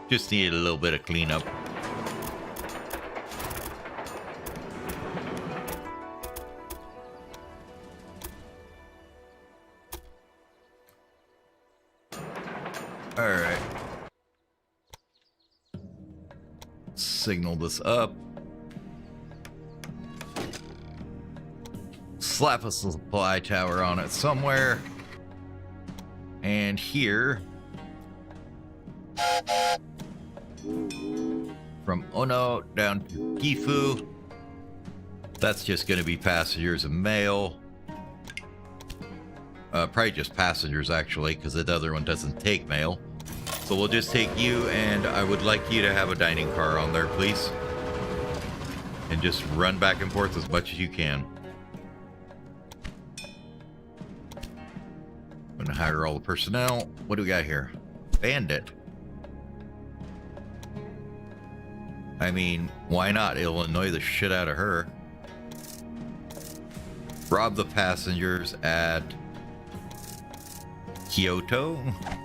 Just need a little bit of cleanup. All right. Signal this up. Slap a supply tower on it somewhere. And here, from Ono down to Gifu, that's just going to be passengers and mail. Probably just passengers, actually, because the other one doesn't take mail. So we'll just take you, and I would like you to have a dining car on there, please. And just run back and forth as much as you can. I'm gonna hire all the personnel. What do we got here? Bandit. I mean, why not? It'll annoy the shit out of her. Rob the passengers at Kyoto.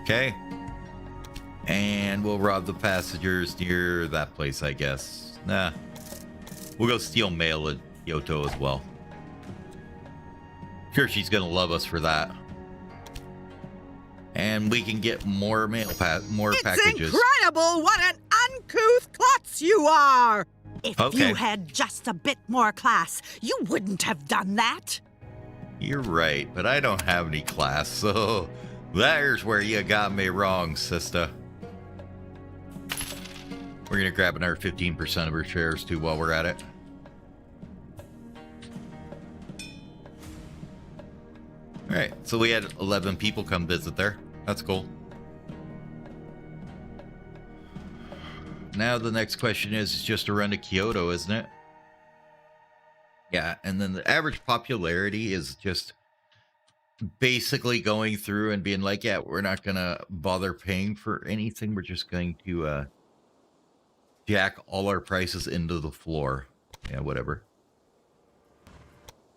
Okay. And we'll rob the passengers near that place, I guess. Nah. We'll go steal mail at Kyoto as well. Sure, she's gonna love us for that. And we can get more mail more packages. It's incredible what an uncouth klutz you are! If Okay. you had just a bit more class, you wouldn't have done that. You're right, but I don't have any class, so there's where you got me wrong, sister. We're gonna grab another 15% of her shares too while we're at it. Alright, so we had 11 people come visit there. That's cool. Now the next question is just to run to Kyoto, isn't it? Yeah, and then the average popularity is just basically going through and being like, yeah, we're not gonna bother paying for anything. We're just going to jack all our prices into the floor. Yeah, whatever.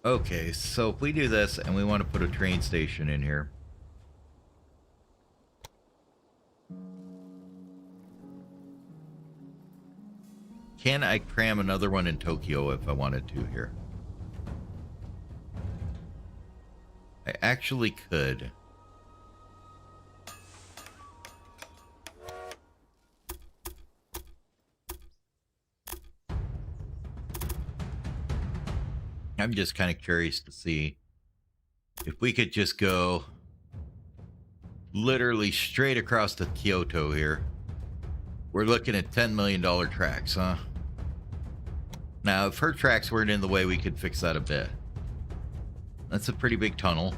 Okay, so if we do this and we want to put a train station in here. Can I cram another one in Tokyo if I wanted to here? I actually could. I'm just kind of curious to see if we could just go literally straight across to Kyoto here. We're looking at $10 million tracks, huh? Now, if her tracks weren't in the way, we could fix that a bit. That's a pretty big tunnel.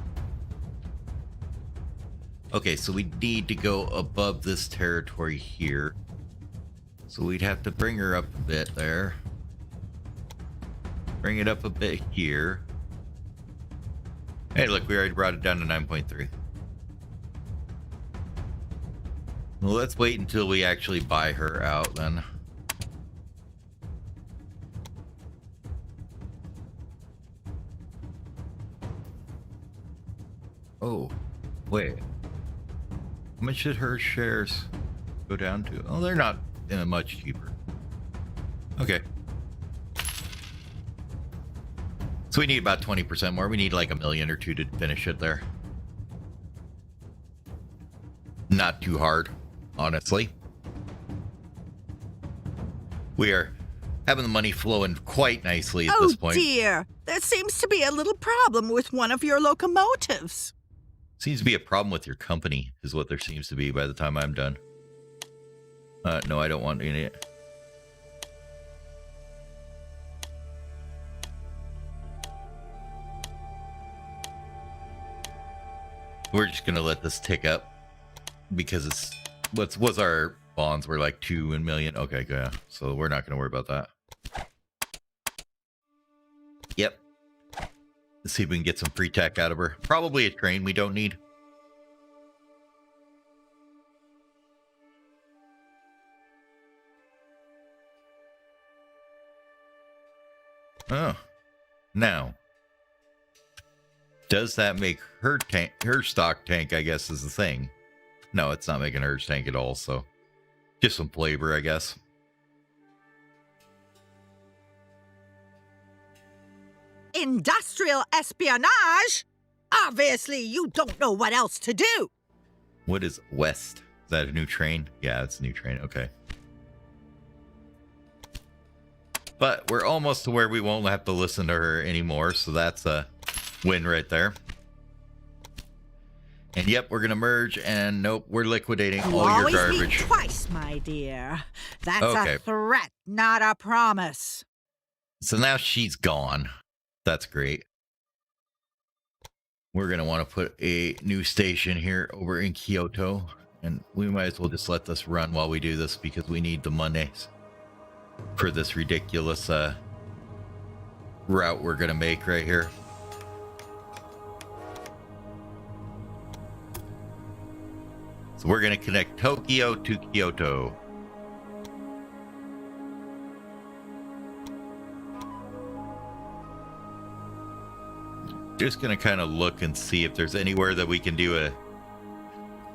Okay, so we need to go above this territory here. So we'd have to bring her up a bit there. Bring it up a bit here. Hey, look, we already brought it down to 9.3. Well, let's wait until we actually buy her out then. Oh, wait. How much did her shares go down to? Oh, they're not much cheaper. Okay. So we need about 20% more. We need like $1 million or $2 million to finish it there. Not too hard, honestly. We are having the money flowing quite nicely at this point. Oh dear, there seems to be a little problem with one of your locomotives. Seems to be a problem with your company, is what there seems to be by the time I'm done. No, I don't want any. We're just gonna let this tick up because it's what's our bonds were like 2 million. Okay, yeah. So we're not gonna worry about that. Yep. Let's see if we can get some free tech out of her. Probably a train we don't need. Oh, now does that make her tank, her stock tank, I guess, is the thing? No, it's not making her tank at all, so just some flavor, I guess. Industrial espionage? Obviously, you don't know what else to do. What is West? Is that a new train? Yeah, it's a new train. Okay. But we're almost to where we won't have to listen to her anymore, so that's a win right there. And yep, we're gonna merge, and nope, we're liquidating all your always garbage. Think twice, my dear. That's Okay. a threat, not a promise. So now she's gone. That's great. We're gonna want to put a new station here over in Kyoto, and we might as well just let this run while we do this because we need the monies for this ridiculous route we're gonna make right here. So we're gonna connect Tokyo to Kyoto. Just gonna kind of look and see if there's anywhere that we can do a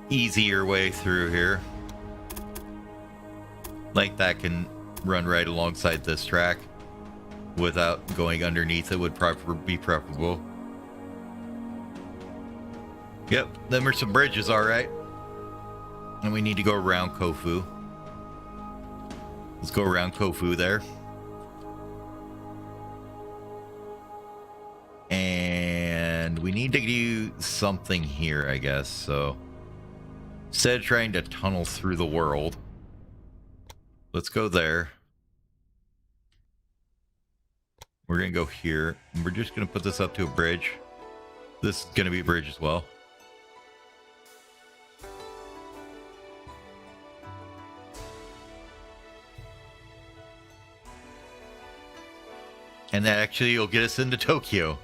easier way through here. Like that can run right alongside this track without going underneath it would be preferable. Yep, them are some bridges, all right. And we need to go around Kofu. Let's go around Kofu there. And we need to do something here, I guess. So instead of trying to tunnel through the world, let's go there. We're going to go here. And we're just going to put this up to a bridge. This is going to be a bridge as well. And that actually will get us into Tokyo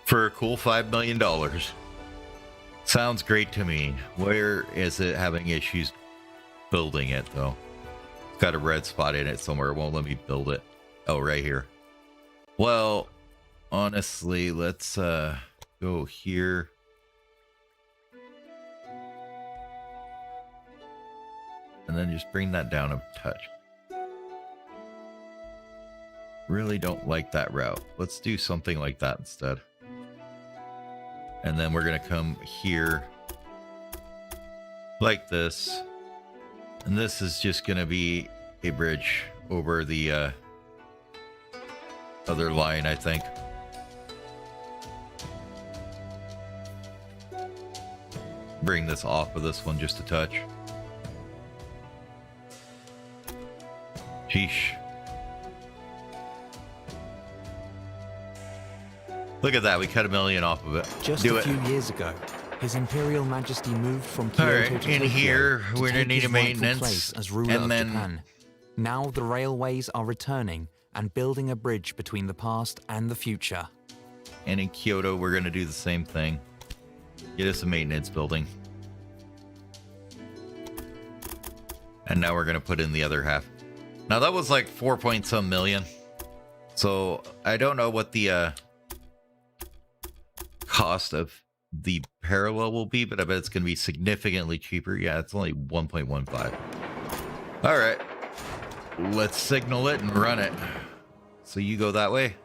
for a cool $5 million. Sounds great to me. Where is it having issues building it, though? It's got a red spot in it somewhere. It won't let me build it. Oh, right here. Well, honestly, let's go here. And then just bring that down a touch. Really don't like that route. Let's do something like that instead. And then we're going to come here like this. And this is just going to be a bridge over the other line, I think. Bring this off of this one just a touch. Sheesh. Look at that, we cut $1 million off of it. Just a few years ago, His Imperial Majesty moved from Kyoto to in Tokyo here, to we're take gonna need his a rightful maintenance, place as ruler and of then Japan. Now the railways are returning and building a bridge between the past and the future. And in Kyoto, we're gonna do the same thing. Get us a maintenance building. And now we're gonna put in the other half. Now that was like 4 point some million. So I don't know what the cost of the parallel will be, but I bet it's going to be significantly cheaper. Yeah, it's only 1.15. All right, let's signal it and run it. So you go that way.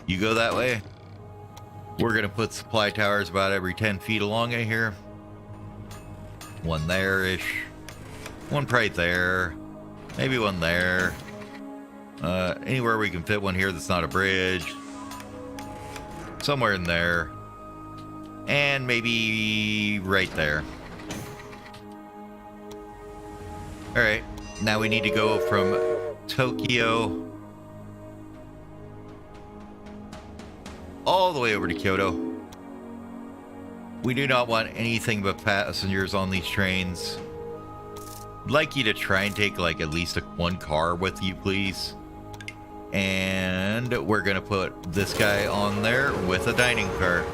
You go that way. We're going to put supply towers about every 10 feet along it here. One there-ish. One right there. Maybe one there. Anywhere we can fit one here that's not a bridge. Somewhere in there. And maybe right there. Alright, now we need to go from Tokyo all the way over to Kyoto. We do not want anything but passengers on these trains. I'd like you to try and take like at least one car with you, please. And we're gonna put this guy on there with a dining car.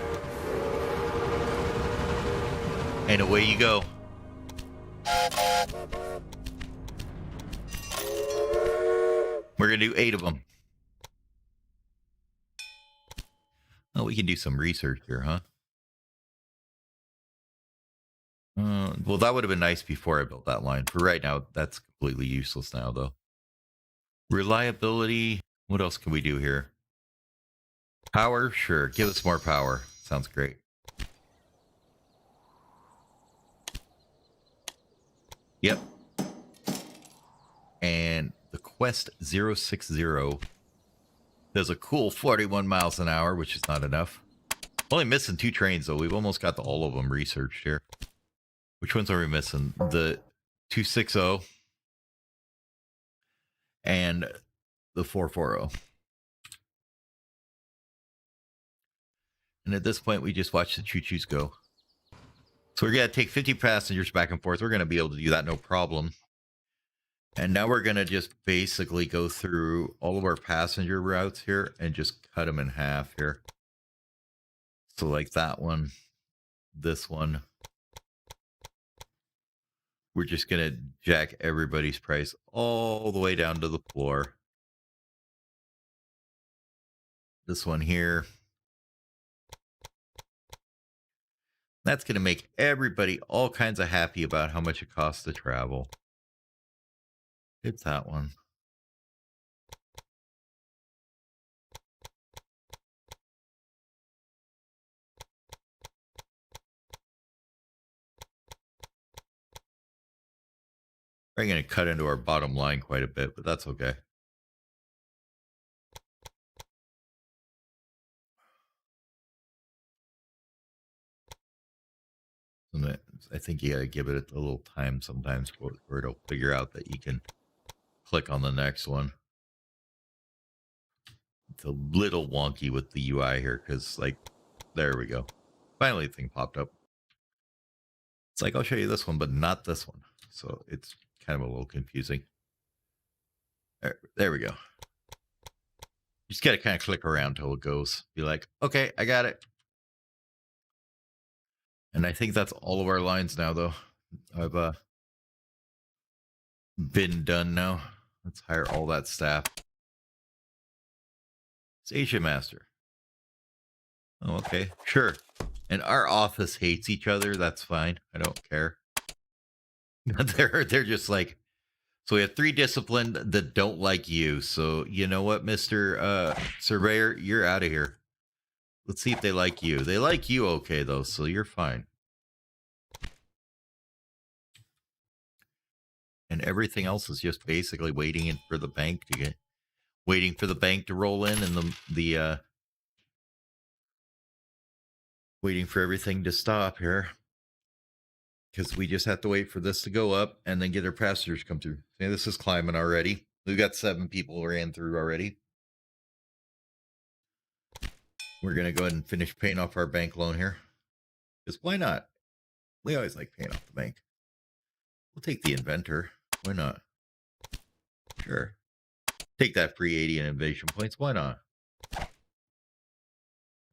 And away you go. We're gonna do 8 of them. Oh, we can do some research here, huh? Well, that would have been nice before I built that line. For right now, that's completely useless now, though. Reliability. What else can we do here? Power? Sure. Give us more power. Sounds great. Yep. And the Quest 060 does a cool 41 miles an hour, which is not enough. Only missing 2 trains, though. We've almost got all of them researched here. Which ones are we missing? The 260 and the 440. And at this point, we just watch the choo-choos go. So we're going to take 50 passengers back and forth. We're going to be able to do that no problem. And now we're going to just basically go through all of our passenger routes here and just cut them in half here. So like that one, this one. We're just going to jack everybody's price all the way down to the floor. This one here. That's going to make everybody all kinds of happy about how much it costs to travel. It's that one. We're going to cut into our bottom line quite a bit, but that's okay. I think you got to give it a little time sometimes where it'll figure out that you can click on the next one. It's a little wonky with the UI here because, like, there we go. Finally, the thing popped up. It's like, I'll show you this one, but not this one. So it's kind of a little confusing. There we go. Just got to kind of click around till it goes. Be like, okay, I got it. And I think that's all of our lines now, though. I've been done now. Let's hire all that staff. Station master. Oh, okay, sure. And our office hates each other. That's fine. I don't care. they're just like, so we have 3 disciplined that don't like you. So you know what, Mr. Surveyor, you're out of here. Let's see if they like you. They like you okay, though, so you're fine. And everything else is just basically waiting for the bank to roll in, and the waiting for everything to stop here. Because we just have to wait for this to go up and then get our passengers come through. See, this is climbing already. We've got 7 people ran through already. We're going to go ahead and finish paying off our bank loan here. Because why not? We always like paying off the bank. We'll take the inventor. Why not? Sure. Take that free 80 in innovation points. Why not?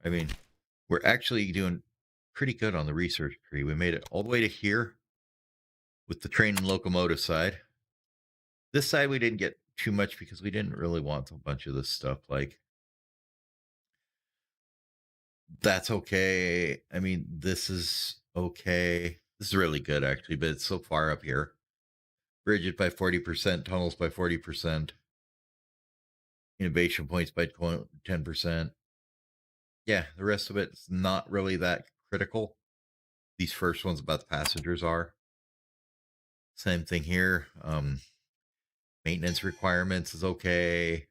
I mean, we're actually doing pretty good on the research tree. We made it all the way to here with the train and locomotive side. This side we didn't get too much because we didn't really want a bunch of this stuff. Like, that's okay. I mean, this is okay. This is really good, actually, but it's so far up here. Bridges by 40%, tunnels by 40%, innovation points by 10%. Yeah, the rest of it's not really that critical. These first ones about the passengers are. Same thing here. Maintenance requirements is okay.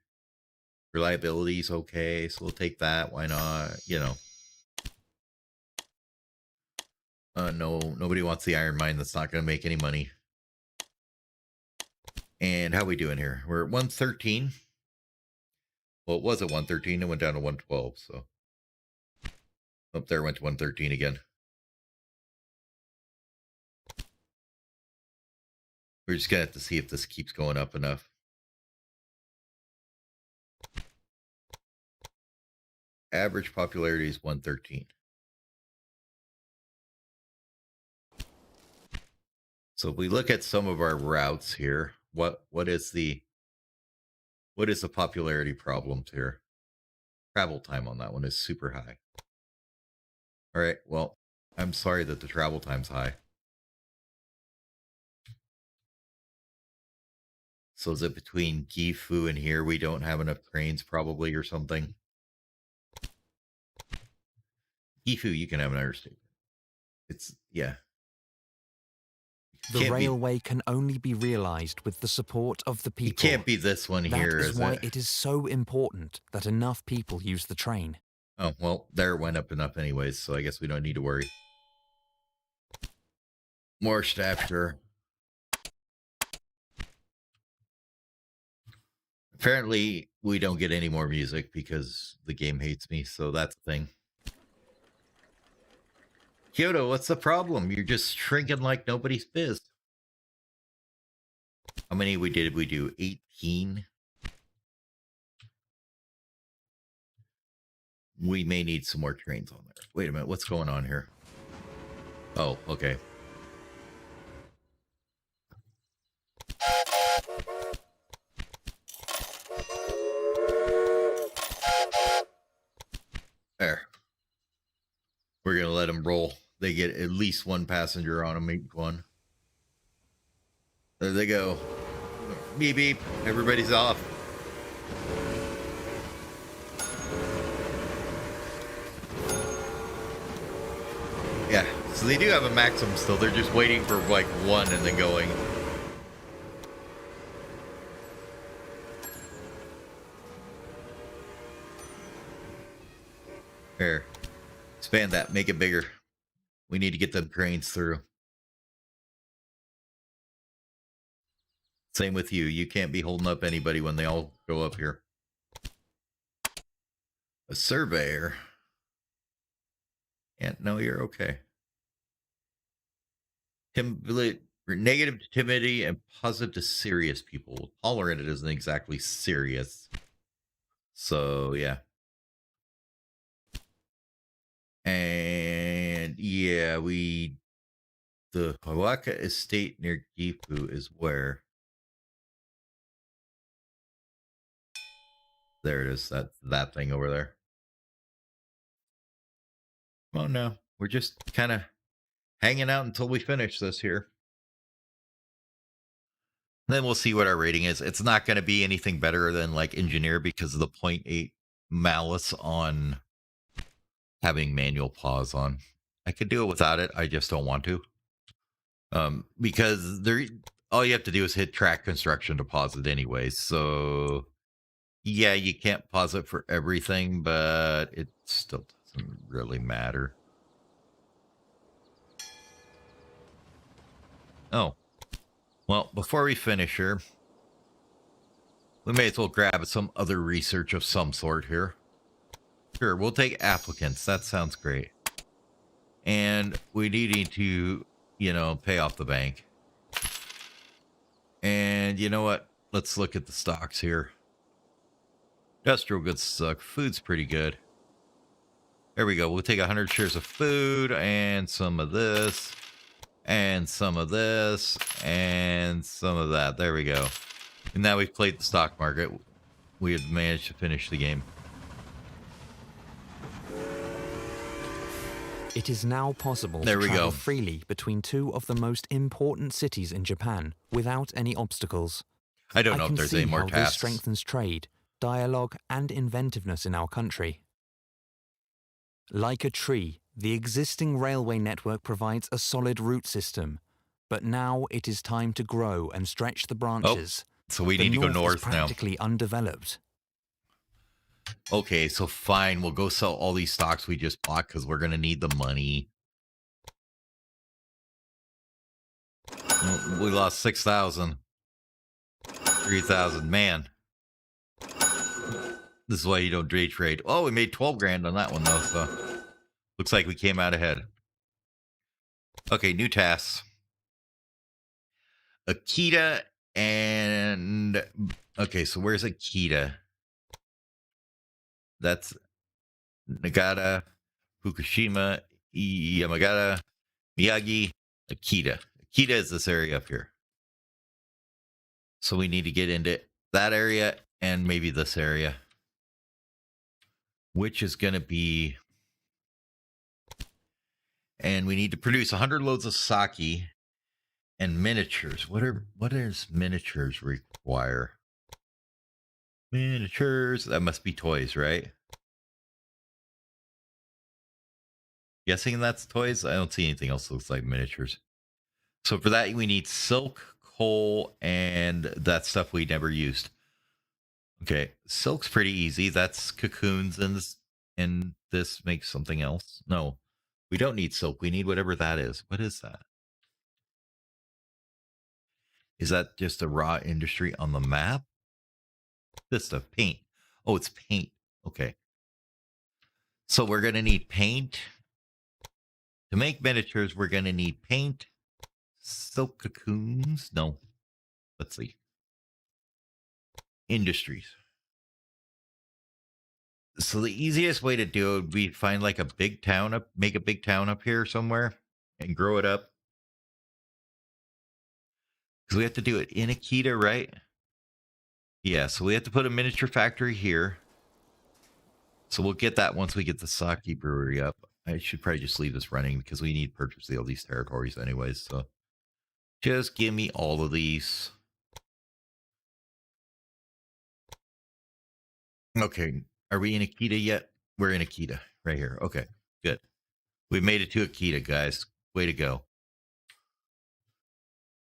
Reliability is okay, so we'll take that. Why not? You know. No, nobody wants the iron mine. That's not going to make any money. And how we doing here? We're at 113. Well, it was at 113. It went down to 112. So up there went to 113 again. We're just going to have to see if this keeps going up enough. Average popularity is 113. So if we look at some of our routes here, what is the popularity problems here? Travel time on that one is super high. All right, well, I'm sorry that the travel time's high. So is it between Gifu and here we don't have enough trains probably or something? Gifu, you can have an interstate. It's, yeah. The railway can only be realized with the support of the people. It can't be this one here, That is why it is so important that enough people use the train. Oh, well, there it went up enough anyways, so I guess we don't need to worry. More staff, sure. Apparently, we don't get any more music because the game hates me, so that's the thing. Kyoto, what's the problem? You're just shrinking like nobody's biz. How many did we do? 18? We may need some more trains on there. Wait a minute, what's going on here? Oh, okay. There. We're going to let them roll. They get at least 1 passenger on them each one. There they go. Beep, beep. Everybody's off. Yeah, so they do have a maximum still. They're just waiting for like 1 and then going. Here. Expand that. Make it bigger. We need to get them cranes through. Same with you. You can't be holding up anybody when they all go up here. A surveyor. Yeah, no, you're okay. We're negative to timidity and positive to serious people. Tolerant isn't exactly serious. So, yeah. And, yeah, the Hawaka estate near Gifu is where? There it is. That thing over there. Oh, no. We're just kind of hanging out until we finish this here. Then we'll see what our rating is. It's not going to be anything better than like engineer because of the 0.8 malice on having manual pause on. I could do it without it. I just don't want to. Because all you have to do is hit track construction to pause it anyways. So yeah, you can't pause it for everything, but it still doesn't really matter. Oh. Well, before we finish here, we may as well grab some other research of some sort here. Sure, we'll take applicants. That sounds great. And we need to, pay off the bank. And you know what? Let's look at the stocks here. Industrial goods suck. Food's pretty good. There we go. We'll take 100 shares of food and some of this and some of this and some of that. There we go. And now we've played the stock market. We have managed to finish the game. It is now possible There to we travel go. freely between two of the most important cities in Japan without any obstacles. I don't know if there's any more This tasks. strengthens trade, dialogue, and inventiveness in our country. Like a tree, the existing railway network provides a solid route system, but now it is time to grow and stretch the branches. So we The need to go north is north now. practically undeveloped. Okay, so fine. We'll go sell all these stocks we just bought because we're going to need the money. We lost 6,000. 3,000. Man. This is why you don't day trade. Oh, we made 12 grand on that one, though. So looks like we came out ahead. Okay, new tasks. Akita and... Okay, so where's Akita? That's Nagata, Fukushima, Yamagata, Miyagi, Akita. Akita is this area up here. So we need to get into that area and maybe this area, which is going to be... And we need to produce 100 loads of sake and miniatures. What does miniatures require? Miniatures. That must be toys, right? Guessing that's toys. I don't see anything else that looks like miniatures. So for that, we need silk, coal, and that stuff we never used. Okay, silk's pretty easy. That's cocoons, and this makes something else. No, we don't need silk. We need whatever that is. What is that? Is that just a raw industry on the map? This stuff, paint. Oh, it's paint. Okay. So we're going to need paint. To make miniatures, we're going to need paint. Silk cocoons. No. Let's see. Industries. So the easiest way to do it would be find like a big town up, make a big town up here somewhere and grow it up. Because we have to do it in Akita, right? Yeah, so we have to put a miniature factory here. So we'll get that once we get the sake brewery up. I should probably just leave this running because we need to purchase all these territories anyways. So just give me all of these. Okay, are we in Akita yet? We're in Akita right here. Okay, good. We made it to Akita, guys. Way to go.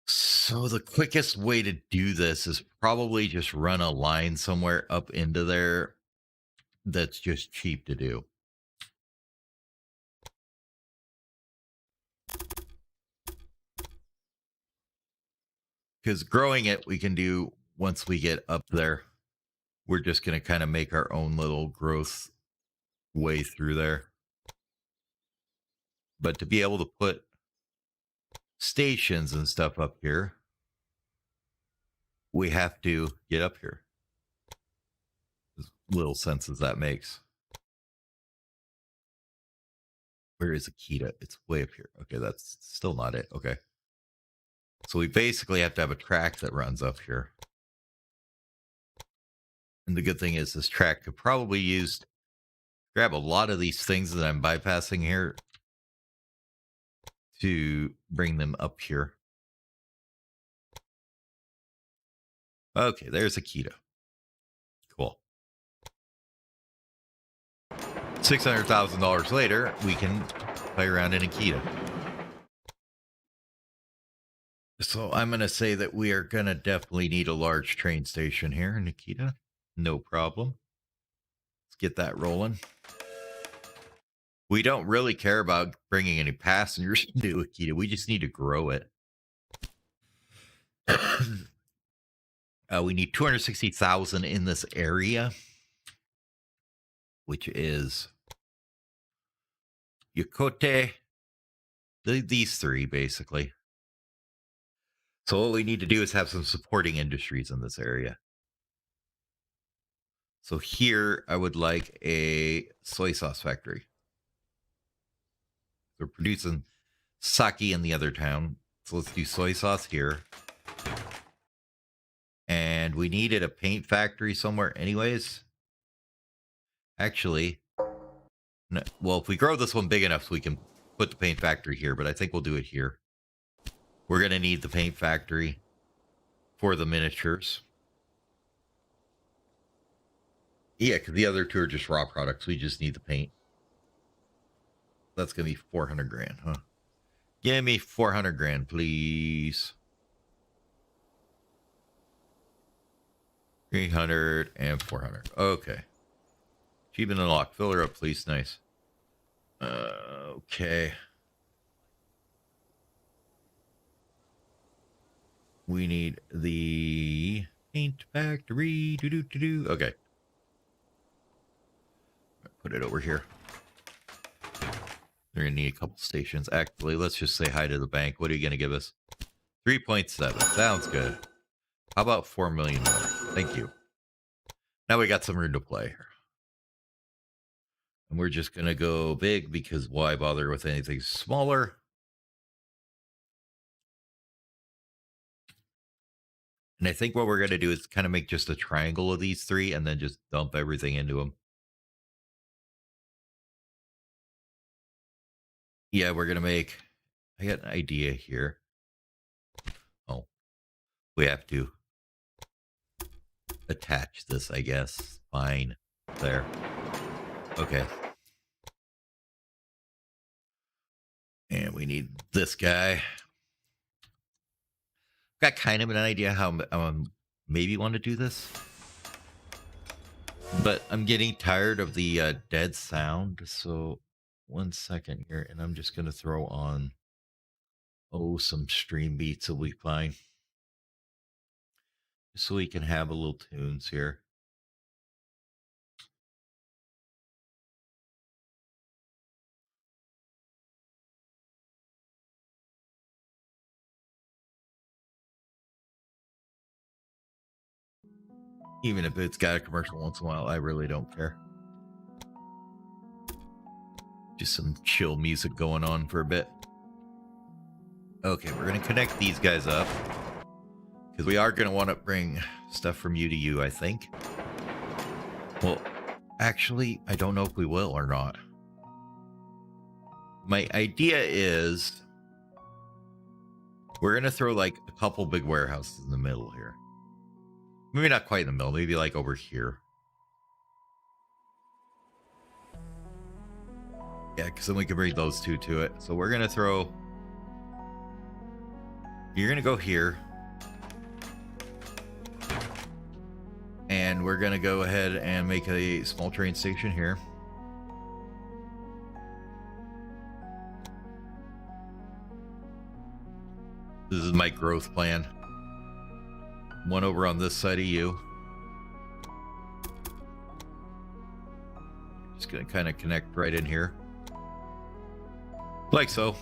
So the quickest way to do this is probably just run a line somewhere up into there that's just cheap to do. Because growing it, we can do once we get up there. We're just going to kind of make our own little growth way through there. But to be able to put stations and stuff up here, we have to get up here. As little sense as that makes. Where is Akita? It's way up here. Okay, that's still not it. Okay. So we basically have to have a track that runs up here. And the good thing is this track could probably grab a lot of these things that I'm bypassing here to bring them up here. Okay, there's Akita. Cool. $600,000 later, we can play around in Akita. So I'm going to say that we are going to definitely need a large train station here in Akita. No problem. Let's get that rolling. We don't really care about bringing any passengers to Akita. We just need to grow it. We need 260,000 in this area, which is Yokote, these three, basically. So what we need to do is have some supporting industries in this area. So here, I would like a soy sauce factory. We're producing sake in the other town. So let's do soy sauce here. And we needed a paint factory somewhere anyways. Actually, no, well, if we grow this one big enough, we can put the paint factory here, but I think we'll do it here. We're going to need the paint factory for the miniatures. Yeah, because the other two are just raw products. We just need the paint. That's going to be 400 grand, huh? Give me 400 grand, please. 300 and 400. Okay. Achievement unlocked. Fill her up, please. Nice. Okay. We need the paint factory. Okay. Put it over here. They're going to need a couple stations. Actually, let's just say hi to the bank. What are you going to give us? 3.7. Sounds good. How about 4 million more? Thank you. Now we got some room to play here. And we're just going to go big because why bother with anything smaller? And I think what we're going to do is kind of make just a triangle of these three and then just dump everything into them. Yeah, we're going to make... I got an idea here. Oh. We have to attach this, I guess. Fine. There. Okay. And we need this guy. Got kind of an idea how maybe want to do this. But I'm getting tired of the dead sound. So 1 second here. And I'm just going to throw on, some stream beats will be fine. So we can have a little tunes here. Even if it's got a commercial once in a while, I really don't care. Just some chill music going on for a bit. Okay, we're going to connect these guys up. Because we are going to want to bring stuff from you to you, I think. Well, actually, I don't know if we will or not. My idea is we're going to throw like a couple big warehouses in the middle here. Maybe not quite in the middle, maybe like over here. Yeah, because then we can bring those two to it. So we're going to throw... You're going to go here. And we're going to go ahead and make a small train station here. This is my growth plan. One over on this side of you. Just going to kind of connect right in here. Like so.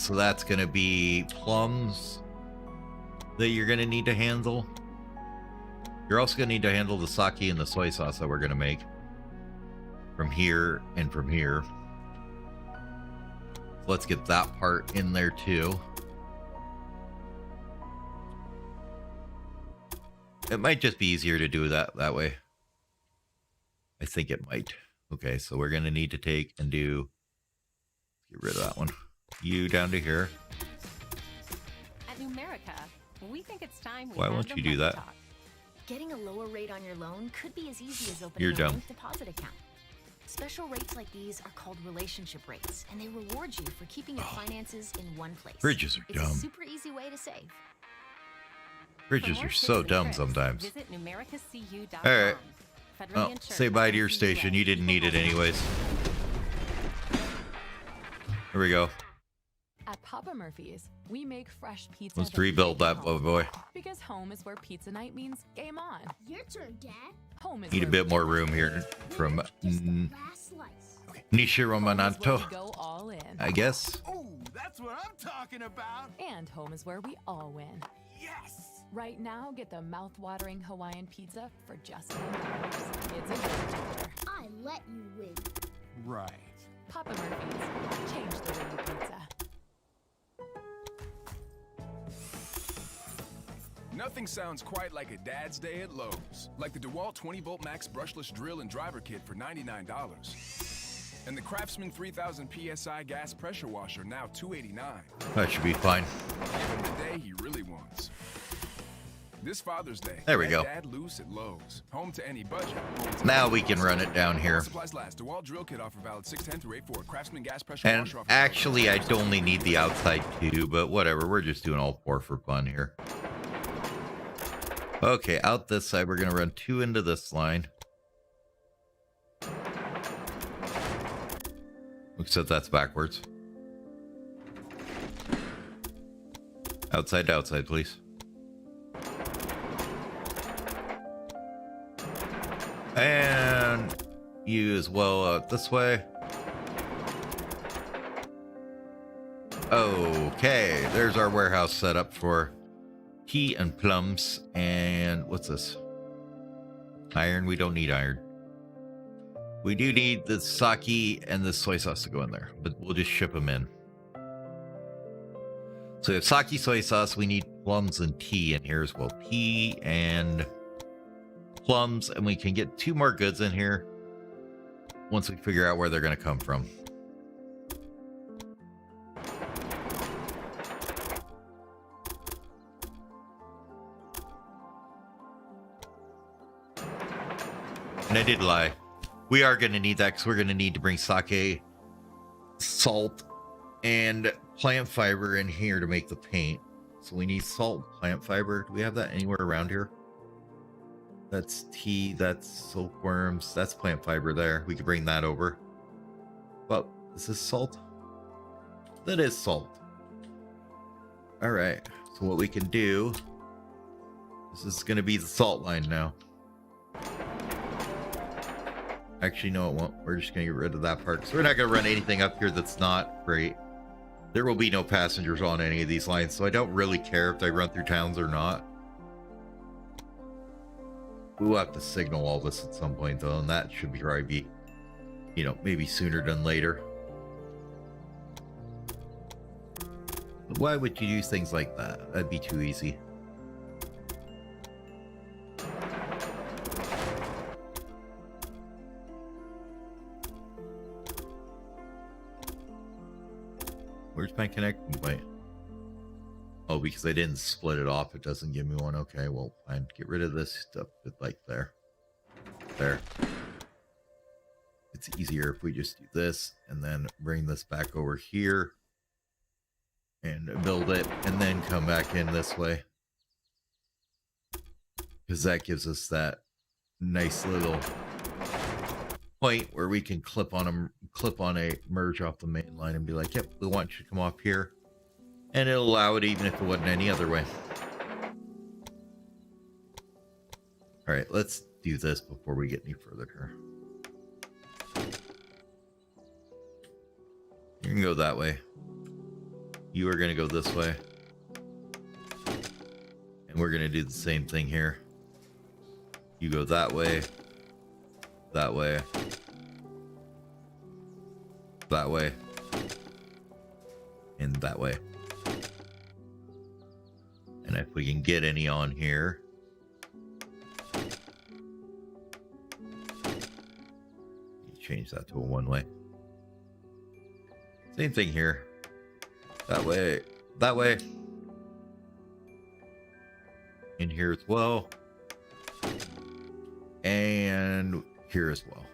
so that's going to be plums that you're going to need to handle. You're also going to need to handle the sake and the soy sauce that we're going to make from here and from here. So let's get that part in there too. It might just be easier to do that way. I think it might. Okay, so we're going to need to take and do... Get rid of that one. You down to here. At Numerica, we think it's time we Why won't you do that? talk. Getting a lower rate on your loan could be as easy as opening You're a dumb. bank deposit account. Special rates like these are called relationship rates, and they reward you for keeping your finances in one place. Bridges are It's dumb. a super easy way to save. Bridges are so dumb sometimes. Visit numericacu.com. All right. Federally Well, insured say bye to your by the station. CUA. You didn't need it anyways. Here we go. At Papa Murphy's, we make fresh pizza. Let's that you rebuild take that home. boy. Because home is where pizza night means game on. Your turn, Dad. Home is Need a where bit we more go room all here in. from Just the last slice. Nishiro Home is where Manato, we go all in. I guess. Oh, that's what I'm talking about. And home is where we all win. Yes. Right now, get the mouth-watering Hawaiian pizza for just $10. It's a game changer. I let you win. Right. Papa Murphy's, change the way you pizza. Nothing sounds quite like a dad's day at Lowe's. Like the DeWalt 20-volt max brushless drill and driver kit for $99. And the Craftsman 3000 PSI gas pressure washer now $289. That should be fine. Give him the day he really wants. This Father's Day, There we let go. Dad loose at Lowe's. Home to any budget. home to Now any we can cost. run it down here. Supplies last. DeWalt drill kit offer valid 6/10 through 8/4. Craftsman gas pressure And washer offer actually, I only need the outside too, but whatever. We're just doing all four for fun here. Okay, out this side, we're going to run 2 into this line. Except that's backwards. Outside to outside, please. And you as well out this way. Okay, there's our warehouse set up for tea and plums. And what's this? Iron. We don't need iron. We do need the sake and the soy sauce to go in there, but we'll just ship them in. So we have sake, soy sauce. We need plums and tea in here as well. Tea and plums, and we can get 2 more goods in here once we figure out where they're going to come from. And I did lie. We are going to need that because we're going to need to bring sake, salt, and plant fiber in here to make the paint. So we need salt, plant fiber. Do we have that anywhere around here? That's tea, that's silkworms, that's plant fiber there. We could bring that over. But is this salt? That is salt. Alright, so what we can do, this is going to be the salt line now. Actually, no, it won't. We're just going to get rid of that part. So we're not going to run anything up here that's not great. There will be no passengers on any of these lines, so I don't really care if they run through towns or not. We'll have to signal all this at some point, though, and that should probably be, you know, maybe sooner than later. But why would you do things like that? That'd be too easy. Where's my connecting point? Oh, because I didn't split it off, it doesn't give me one. Okay, well, fine. Get rid of this stuff, like there. There. It's easier if we just do this, and then bring this back over here. And build it, and then come back in this way. Because that gives us that nice little point where we can clip on a merge off the main line and be like, yep, we want you to come off here. And it'll allow it even if it wasn't any other way. Alright, let's do this before we get any further here. You can go that way. You are going to go this way. And we're going to do the same thing here. You go that way. That way. That way. And that way. And if we can get any on here. Change that to a one-way. Same thing here. That way. That way. In here as well. And here as well.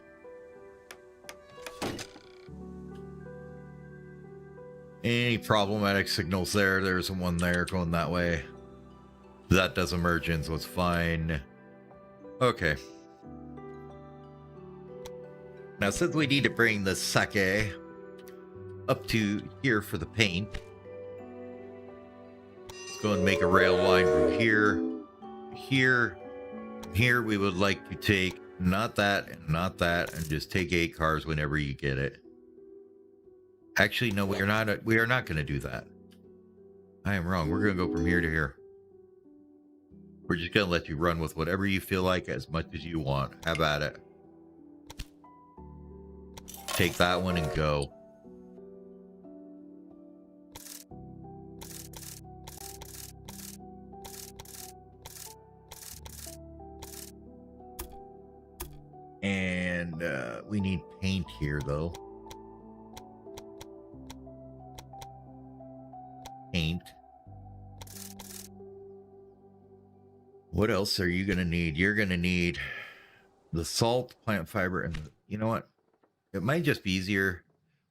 Any problematic signals there? There's one there going that way. That doesn't merge in, so it's fine. Okay. Now, since we need to bring the sake up to here for the paint, let's go and make a rail line from here to here. Here, we would like to take not that and not that, and just take 8 cars whenever you get it. Actually, no, we are not. We are not going to do that. I am wrong. We're going to go from here to here. We're just going to let you run with whatever you feel like as much as you want. Have at it. Take that one and go. And we need paint here, though. Paint. What else are you going to need? You're going to need the salt, plant fiber, and you know what? It might just be easier.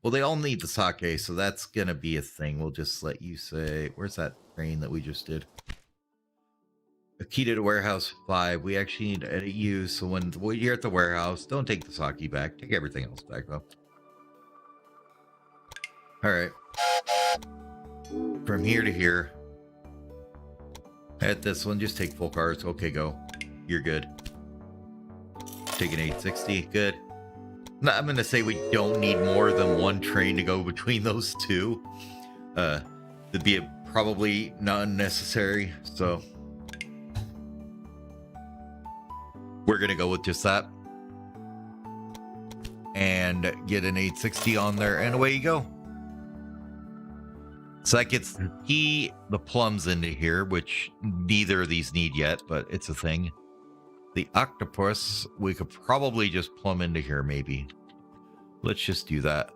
Well, they all need the sake, so that's going to be a thing. We'll just let you say, where's that train that we just did? Akita to warehouse 5. We actually need to edit you, so when you're at the warehouse, don't take the sake back. Take everything else back, though. All right. From here to here. At this one, just take full cars. Okay, go. You're good. Take an 860. Good. No, I'm going to say we don't need more than one train to go between those two. It'd be probably not necessary, so we're going to go with just that. And get an 860 on there, and away you go. So that gets the plums into here, which neither of these need yet, but it's a thing. The octopus, we could probably just plumb into here, maybe. Let's just do that.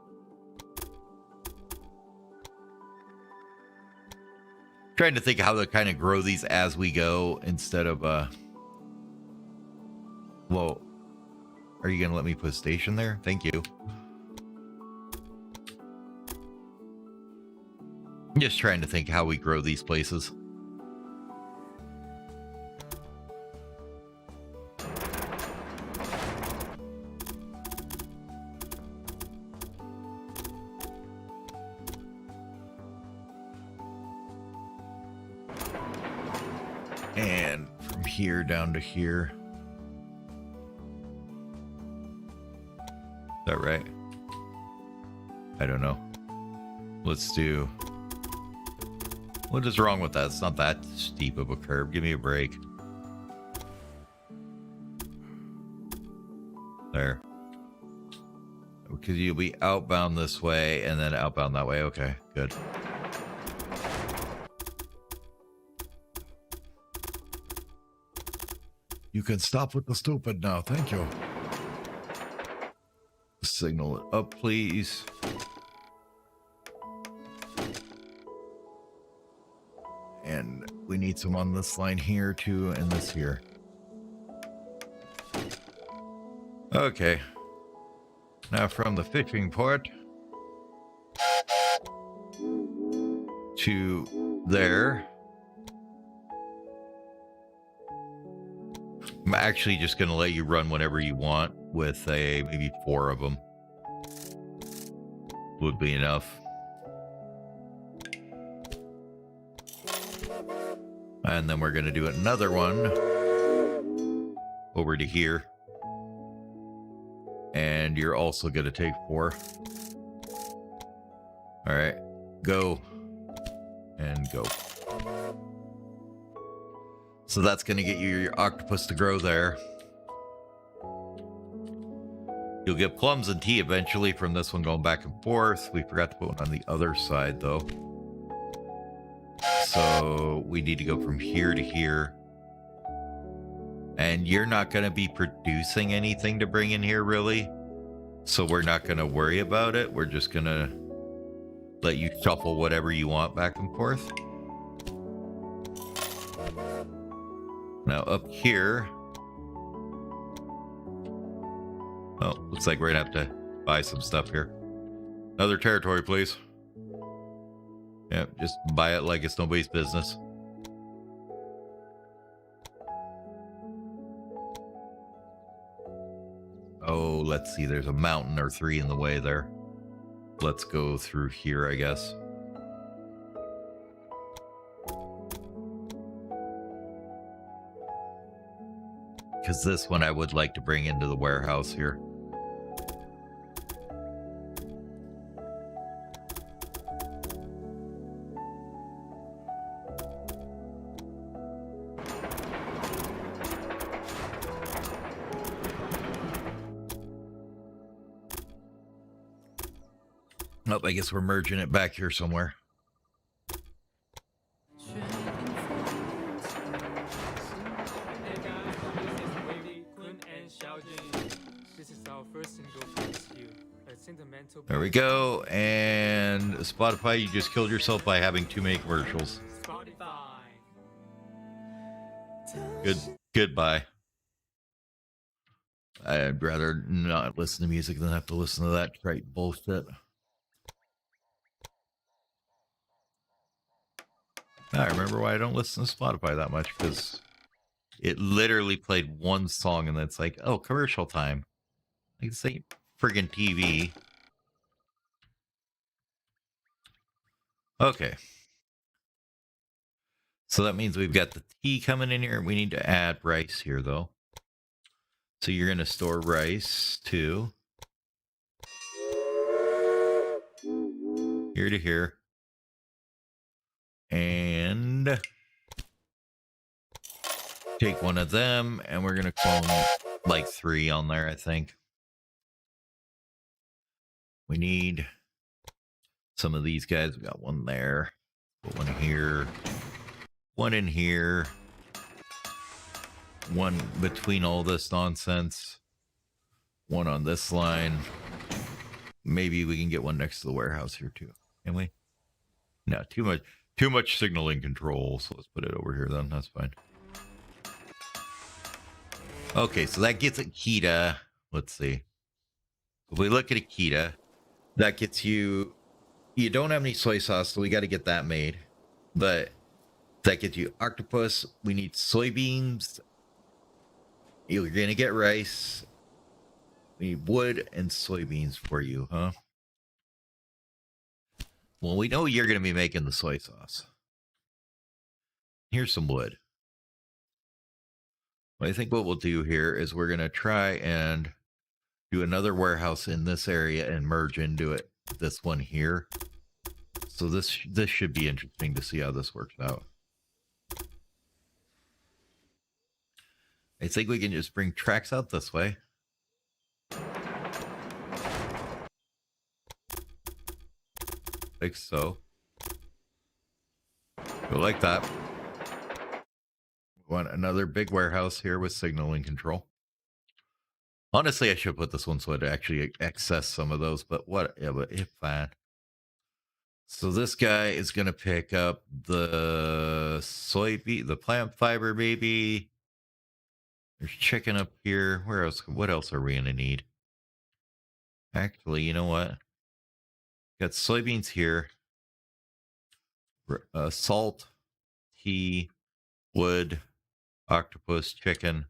Trying to think how to kind of grow these as we go instead of, well, are you going to let me put a station there? Thank you. Just trying to think how we grow these places. And from here down to here. Is that right? I don't know. Let's do... What is wrong with that? It's not that steep of a curve. Give me a break. There. Because you'll be outbound this way and then outbound that way. Okay, good. You can stop with the stupid now. Thank you. Signal it up, please. And we need some on this line here too, and this here. Okay. Now from the fishing port to there. I'm actually just going to let you run whenever you want with maybe 4 of them. Would be enough. And then we're going to do another one over to here. And you're also going to take 4. All right, go. and go. So that's going to get you your octopus to grow there. You'll get plums and tea eventually from this one going back and forth. We forgot to put one on the other side, though. So we need to go from here to here. And you're not going to be producing anything to bring in here, really. So we're not going to worry about it. We're just going to let you shuffle whatever you want back and forth. Now up here. Oh, looks like we're going to have to buy some stuff here. Another territory, please. Yeah, just buy it like it's nobody's business. Oh, let's see. There's a mountain or 3 in the way there. Let's go through here, I guess. Because this one I would like to bring into the warehouse here. Nope, I guess we're merging it back here somewhere. There we go. And Spotify, you just killed yourself by having too many commercials. Goodbye. I'd rather not listen to music than have to listen to that trite bullshit. I remember why I don't listen to Spotify that much, because it literally played one song and then it's like, oh, commercial time. Like this ain't friggin' TV. Okay. So that means we've got the tea coming in here. We need to add rice here, though. So you're going to store rice too. Here to here. And take one of them, and we're going to clone like 3 on there, I think. We need some of these guys. We got one there. Put one here. One in here. One between all this nonsense. One on this line. Maybe we can get one next to the warehouse here too. Can we? No, too much signaling control. So let's put it over here then. That's fine. Okay, so that gets Akita. Let's see. If we look at Akita, that gets you. You don't have any soy sauce, so we got to get that made. But that gets you octopus. We need soybeans. You're going to get rice. We need wood and soybeans for you, huh? Well, we know you're going to be making the soy sauce. Here's some wood. I think what we'll do here is we're going to try and do another warehouse in this area and merge into it. This one here. So this should be interesting to see how this works out. I think we can just bring tracks out this way. Like so. Go like that. Want another big warehouse here with signaling control. Honestly, I should put this one so it actually access some of those, but what? Yeah, but it's fine. So this guy is going to pick up the soybean, the plant fiber, maybe. There's chicken up here. Where else? What else are we going to need? Actually, you know what? Got soybeans here. Salt, tea, wood, octopus, chicken.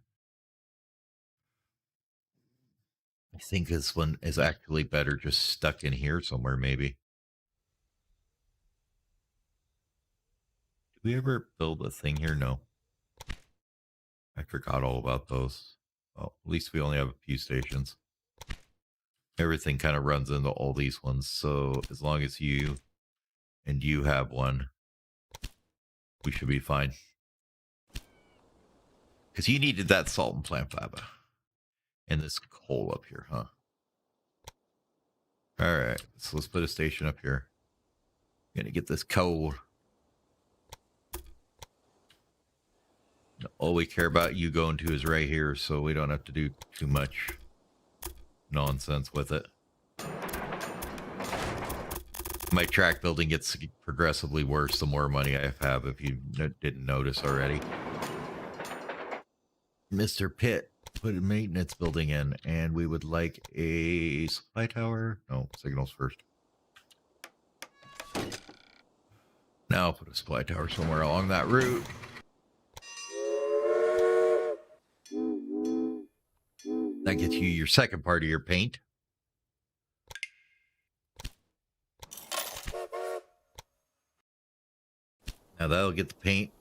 I think this one is actually better just stuck in here somewhere, maybe. Did we ever build a thing here? No. I forgot all about those. Well, at least we only have a few stations. Everything kind of runs into all these ones. So as long as you and you have one, We should be fine. Because you needed that salt and plant fiber. And this coal up here, huh? Alright, so let's put a station up here. Gonna get this coal. All we care about you going to is right here, so we don't have to do too much nonsense with it. My track building gets progressively worse the more money I have, if you didn't notice already. Mr. Pitt put a maintenance building in, and we would like a supply tower. No, signals first. Now I'll put a supply tower somewhere along that route. That gets you your second part of your paint. Now that'll get the paint.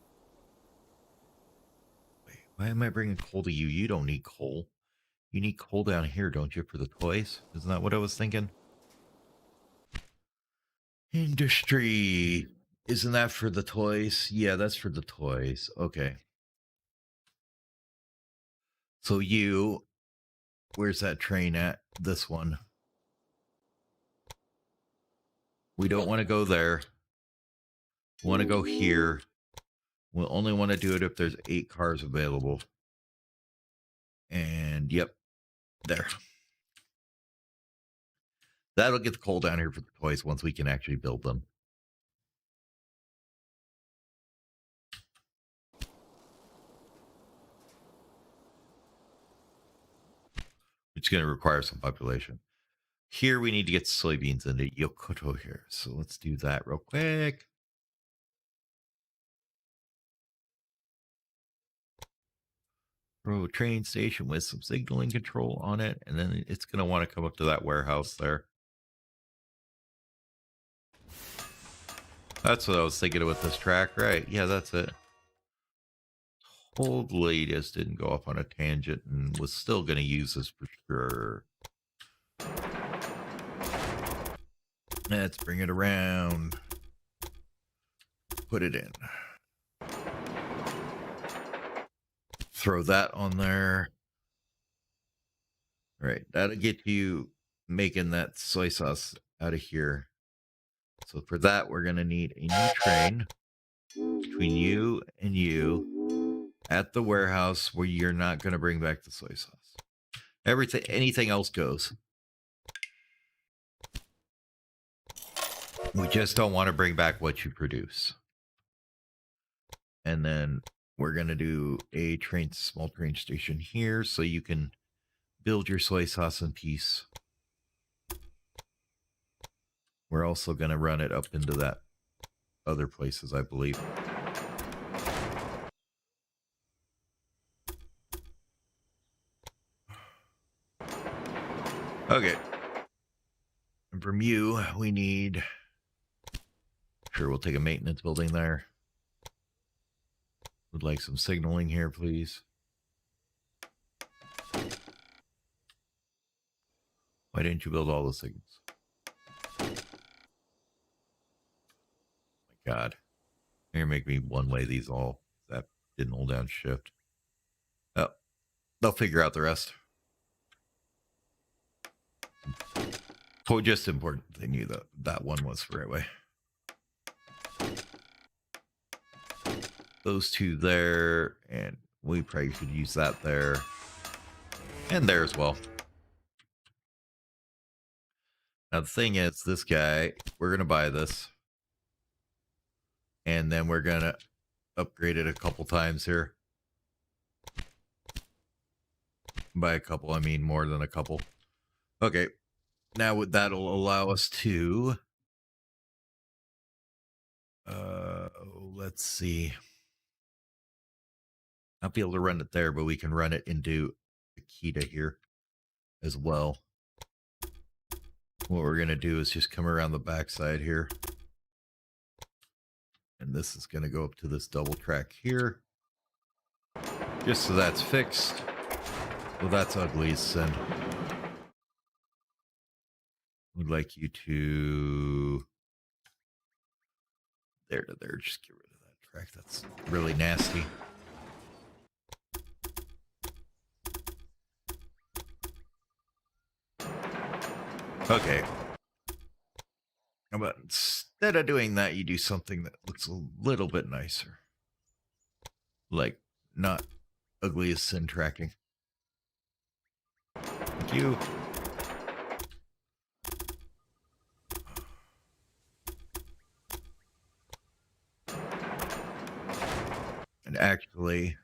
Wait, why am I bringing coal to you? You don't need coal. You need coal down here, don't you, for the toys? Isn't that what I was thinking? Industry. Isn't that for the toys? Yeah, that's for the toys. Okay. So you... Where's that train at? This one. We don't want to go there. We want to go here. We'll only want to do it if there's 8 cars available. And, yep. There. That'll get the coal down here for the toys once we can actually build them. It's going to require some population. Here we need to get soybeans into Yokoto here. So let's do that real quick. Throw a train station with some signaling control on it. And then it's going to want to come up to that warehouse there. That's what I was thinking with this track. Right. Yeah, that's it. Totally just didn't go off on a tangent and was still going to use this for sure. Let's bring it around. Put it in. Throw that on there. All right, that'll get you making that soy sauce out of here. So for that, we're going to need a new train between you and you at the warehouse where you're not going to bring back the soy sauce. Everything, anything else goes. We just don't want to bring back what you produce. And then we're going to do a small train station here so you can build your soy sauce in peace. We're also going to run it up into that other places, I believe. Okay. And from you, we need... Sure, we'll take a maintenance building there. Would like some signaling here, please. Why didn't you build all the signals? My God. You're making me one-way these all. That didn't hold down shift. Oh, they'll figure out the rest. So just important they knew that that one was the right way. Those two there, and we probably should use that there. And there as well. Now the thing is, this guy, we're going to buy this. And then we're going to upgrade it a couple times here. By a couple, I mean more than a couple. Okay. Now that'll allow us to... let's see. Not be able to run it there, but we can run it into Akita here as well. What we're going to do is just come around the backside here. And this is going to go up to this double track here. Just so that's fixed. Well, that's ugly as sin. Would like you to... There to there, just get rid of that Correct. That's really nasty. Okay. How about instead of doing that, you do something that looks a little bit nicer? Like, not ugly as sin tracking. Thank you. And actually,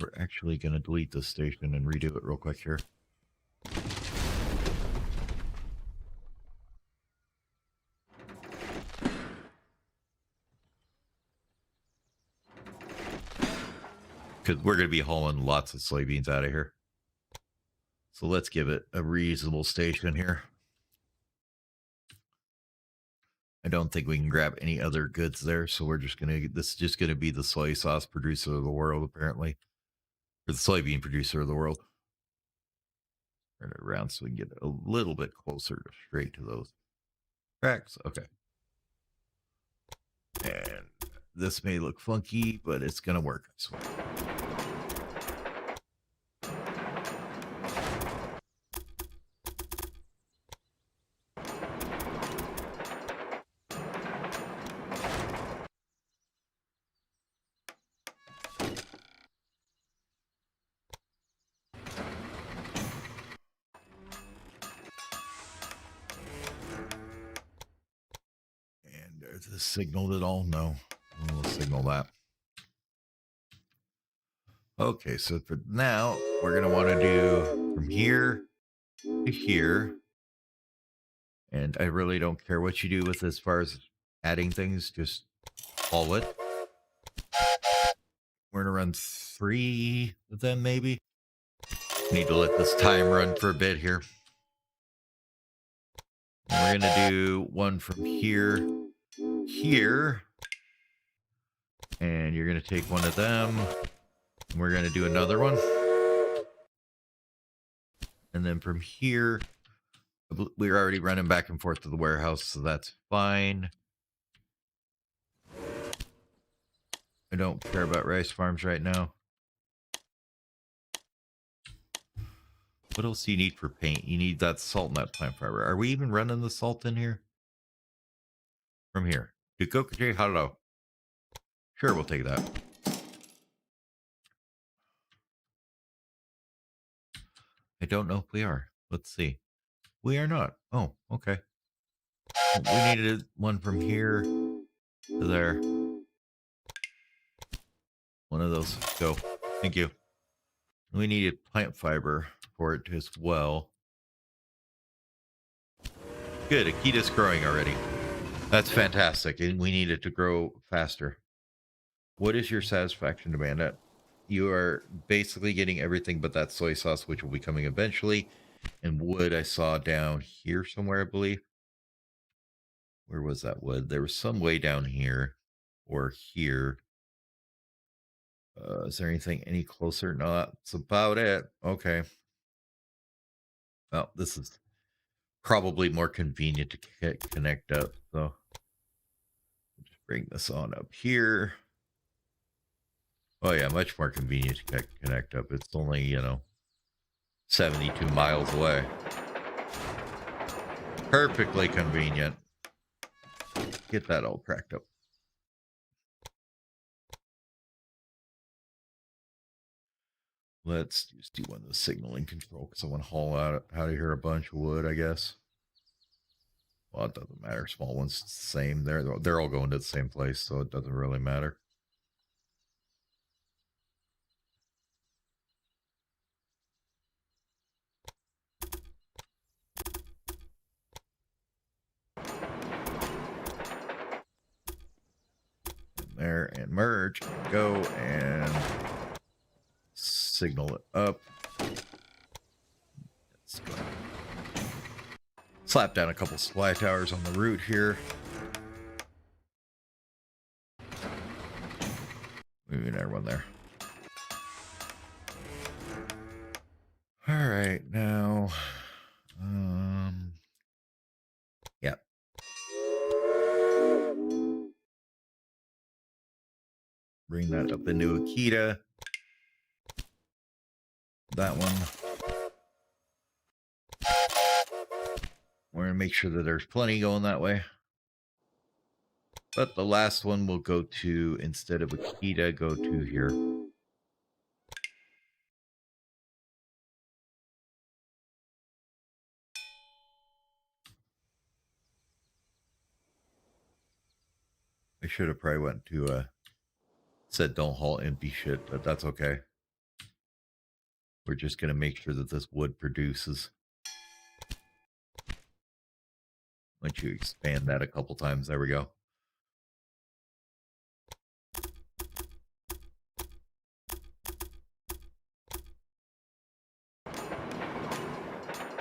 we're actually going to delete this station and redo it real quick here. Because we're going to be hauling lots of soybeans out of here. So let's give it a reasonable station here. I don't think we can grab any other goods there, so we're just going to, this is just going to be the soy sauce producer of the world, apparently. Or the soybean producer of the world. Turn it around so we can get a little bit closer straight to those tracks. Okay. And this may look funky, but it's going to work, I swear. And is this signaled at all? No. We'll signal that. Okay, so for now, we're going to want to do from here to here. And I really don't care what you do with as far as adding things, just haul it. We're going to run 3 of them, maybe. Need to let this time run for a bit here. And we're going to do one from here, here. And you're going to take one of them. And we're going to do another one. And then from here, we're already running back and forth to the warehouse, so that's fine. I don't care about rice farms right now. What else do you need for paint? You need that salt and that plant fiber. Are we even running the salt in here? From here. Dukokaji, hello. Sure, we'll take that. I don't know if we are. Let's see. We are not. Oh, okay. We needed one from here to there. One of those. Go. Thank you. We needed plant fiber for it as well. Good. Akita's growing already. That's fantastic. And we need it to grow faster. What is your satisfaction demand at? You are basically getting everything but that soy sauce, which will be coming eventually. And wood I saw down here somewhere, I believe. Where was that wood? There was some way down here or here. Is there anything any closer? No, that's about it. Okay. Well, this is probably more convenient to connect up. So just bring this on up here. Oh yeah, much more convenient to connect up. It's only, 72 miles away. Perfectly convenient. Get that all cracked up. Let's just do one of the signaling control because I want to haul out of here a bunch of wood, I guess. Well, it doesn't matter. Small ones, the same. They're all going to the same place, so it doesn't really matter. There and merge and go and signal it up. Let's go. Slap down a couple supply towers on the route here. Maybe another one there. All right, now, yeah. bring that up into Akita. That one. We're going to make sure that there's plenty going that way. But the last one will go to, instead of Akita, go to here. I should have probably went to, said don't haul empty shit, but that's okay. We're just going to make sure that this wood produces. Once you expand that a couple times, there we go.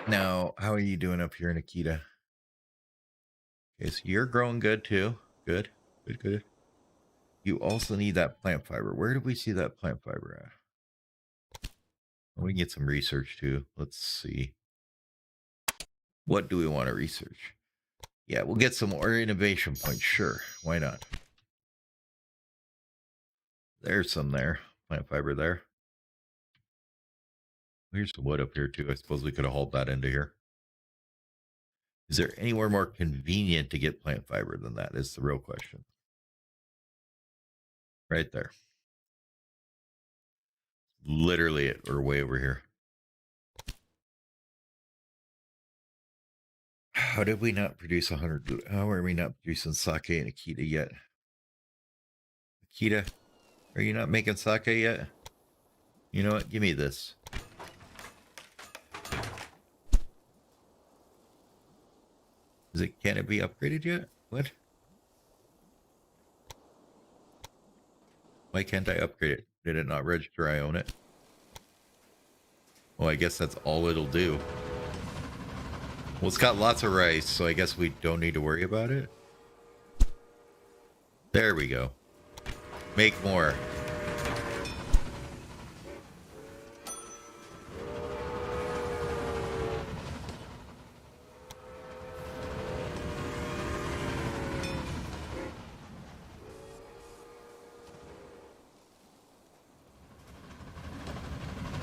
Now, how are you doing up here in Akita? Okay, so you're growing good too. Good, good, good. You also need that plant fiber. Where did we see that plant fiber at? We can get some research too. Let's see. What do we want to research? Yeah, we'll get some more innovation points. Sure, why not? There's some there. Plant fiber there. Here's some wood up here too. I suppose we could have hauled that into here. Is there anywhere more convenient to get plant fiber than that? Is the real question. Right there. Literally it, or way over here. How did we not produce 100? How are we not producing sake and Akita yet? Akita, are you not making sake yet? You know what? Give me this. Can it be upgraded yet? What? Why can't I upgrade it? Did it not register I own it? Well, I guess that's all it'll do. Well, it's got lots of rice, so I guess we don't need to worry about it. There we go. Make more.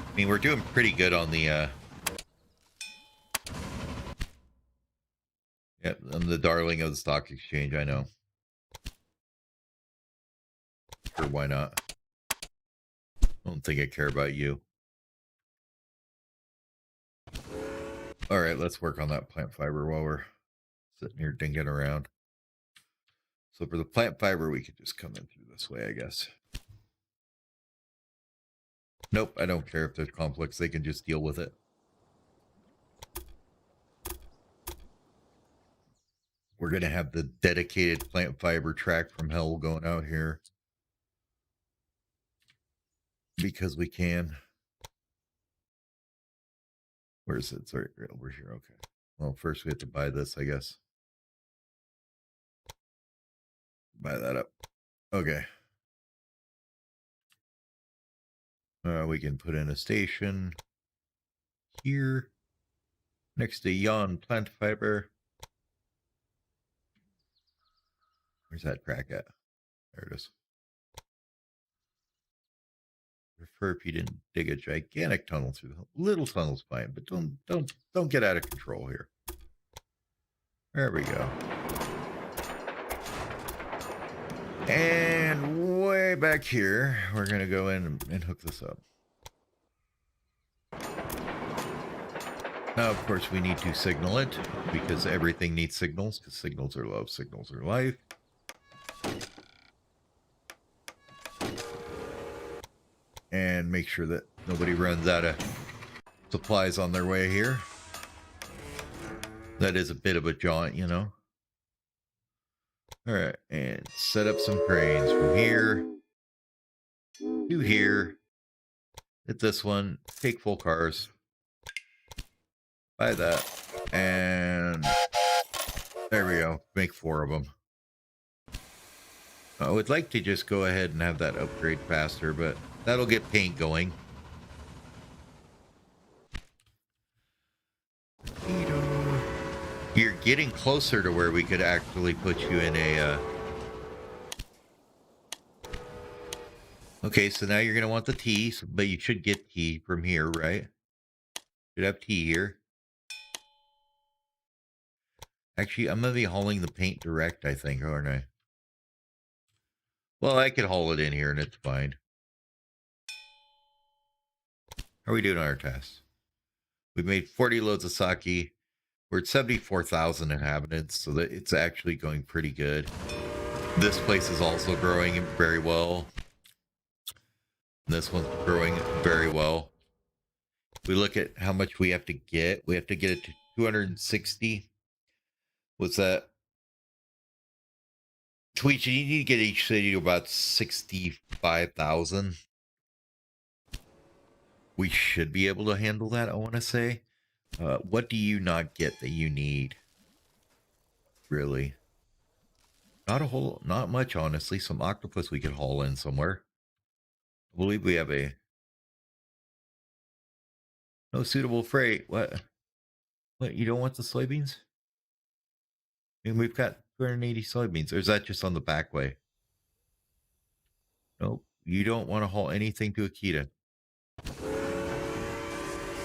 I mean, we're doing pretty good on the, yeah, I'm the darling of the stock exchange, I know. Sure, why not? I don't think I care about you. Alright, let's work on that plant fiber while we're sitting here dinking around. So for the plant fiber, we could just come in through this way, I guess. Nope, I don't care if there's conflicts. They can just deal with it. We're going to have the dedicated plant fiber track from hell going out here. Because we can. Where is it? Sorry, over here. Okay. Well, first we have to buy this, I guess. Buy that up. Okay. We can put in a station here next to yon plant fiber. Where's that track at? There it is. Prefer if you didn't dig a gigantic tunnel through the little tunnel's fine, but don't get out of control here. There we go. And way back here, we're gonna go in and hook this up. Now, of course, we need to signal it because everything needs signals, because signals are love, signals are life. And make sure that nobody runs out of supplies on their way here. That is a bit of a jaunt, you know. All right, and set up some cranes from here to here. Hit this one, take full cars. Buy that, and there we go. Make 4 of them. I would like to just go ahead and have that upgrade faster, but that'll get paint going. You're getting closer to where we could actually put you in a Okay, so now you're going to want the tea, but you should get tea from here, right? Should have tea here. Actually, I'm going to be hauling the paint direct, I think, aren't I? Well, I could haul it in here and it's fine. How are we doing on our tasks? We made 40 loads of sake. We're at 74,000 inhabitants, so that it's actually going pretty good. This place is also growing very well. This one's growing very well. We look at how much we have to get. We have to get it to 260. What's that? Tweet, you need to get each city to about 65,000. We should be able to handle that, I want to say. What do you not get that you need? Really? Not much, honestly. Some octopus we could haul in somewhere. I believe we have a... No suitable freight. What? What, you don't want the soybeans? And we've got 280 soybeans. Or is that just on the back way? Nope. You don't want to haul anything to Akita.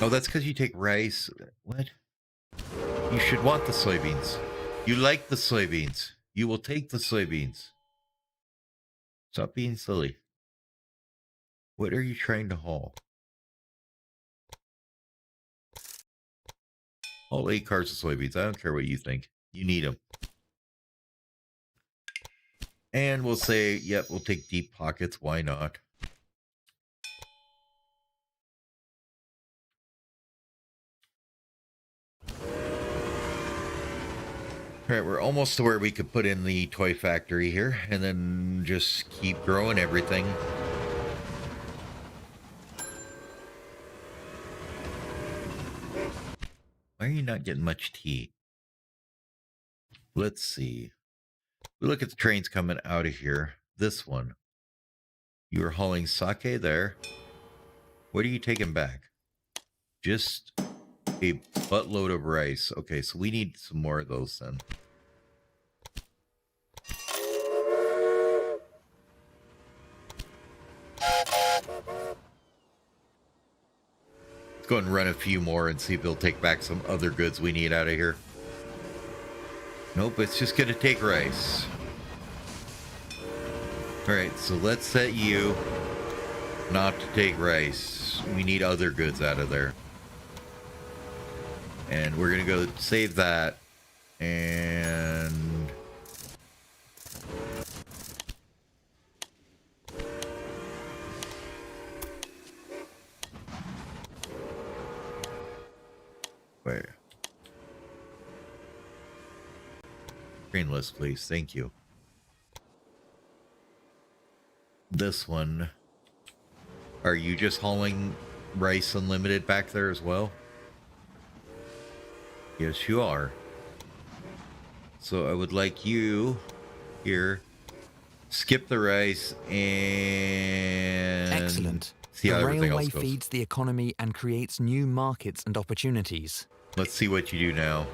Oh, that's because you take rice. What? You should want the soybeans. You like the soybeans. You will take the soybeans. Stop being silly. What are you trying to haul? Haul 8 cars of soybeans. I don't care what you think. You need them. And we'll say, yep, we'll take deep pockets. Why not? All right, we're almost to where we could put in the toy factory here and then just keep growing everything. Why are you not getting much tea? Let's see. We look at the trains coming out of here. This one. You are hauling sake there. What are you taking back? Just a buttload of rice. Okay, so we need some more of those then. Let's go and run a few more and see if they'll take back some other goods we need out of here. Nope, it's just going to take rice. Alright, so let's set you not to take rice. We need other goods out of there. And we're going to go save that. And... wait. Train list, please. Thank you. This one. Are you just hauling rice unlimited back there as well? Yes, you are. So I would like you here. Skip the rice and... Excellent. See how The everything railway else goes. feeds the economy and creates new markets and opportunities. Let's see what you do now.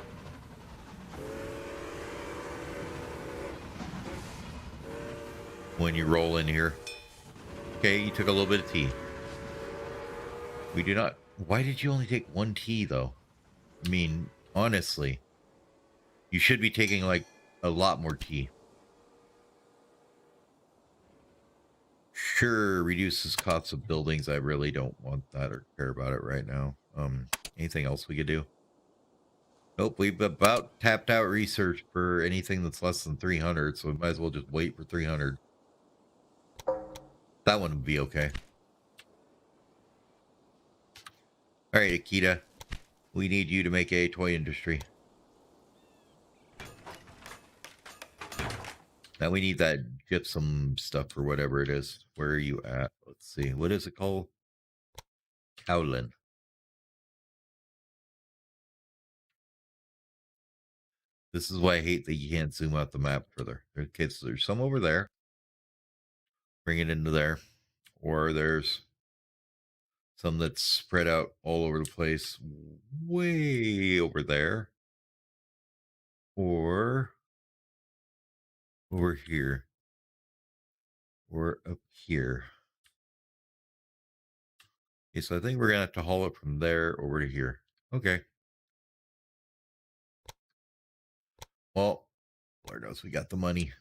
When you roll in here. Okay, you took a little bit of tea. We do not... Why did you only take one tea, though? I mean, honestly. You should be taking, like, a lot more tea. Sure, reduces costs of buildings. I really don't want that or care about it right now. Anything else we could do? Nope, we've about tapped out research for anything that's less than 300, so we might as well just wait for 300. That one would be okay. Alright, Akita. We need you to make a toy industry. Now we need that gypsum stuff or whatever it is. Where are you at? Let's see. What is it called? Cowlin. This is why I hate that you can't zoom out the map further. Okay, so there's some over there. Bring it into there. Or there's some that's spread out all over the place. Way over there. Or over here. Or up here. Okay, so I think we're gonna have to haul it from there over to here. Okay. Well, Lord knows we got the money.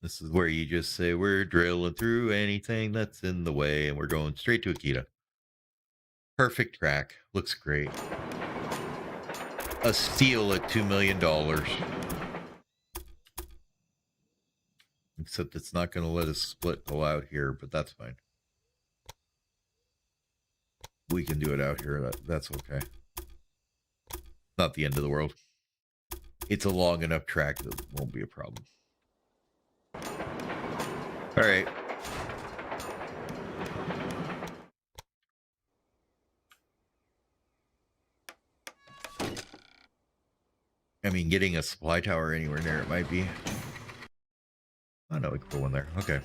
This is where you just say we're drilling through anything that's in the way, and we're going straight to Akita. Perfect track. Looks great. A steal at $2 million. Except it's not going to let us split go out here, but that's fine. We can do it out here. That's okay. Not the end of the world. It's a long enough track that won't be a problem. All right. I mean, getting a supply tower anywhere near it might be. Oh, no, we can put one there. Okay.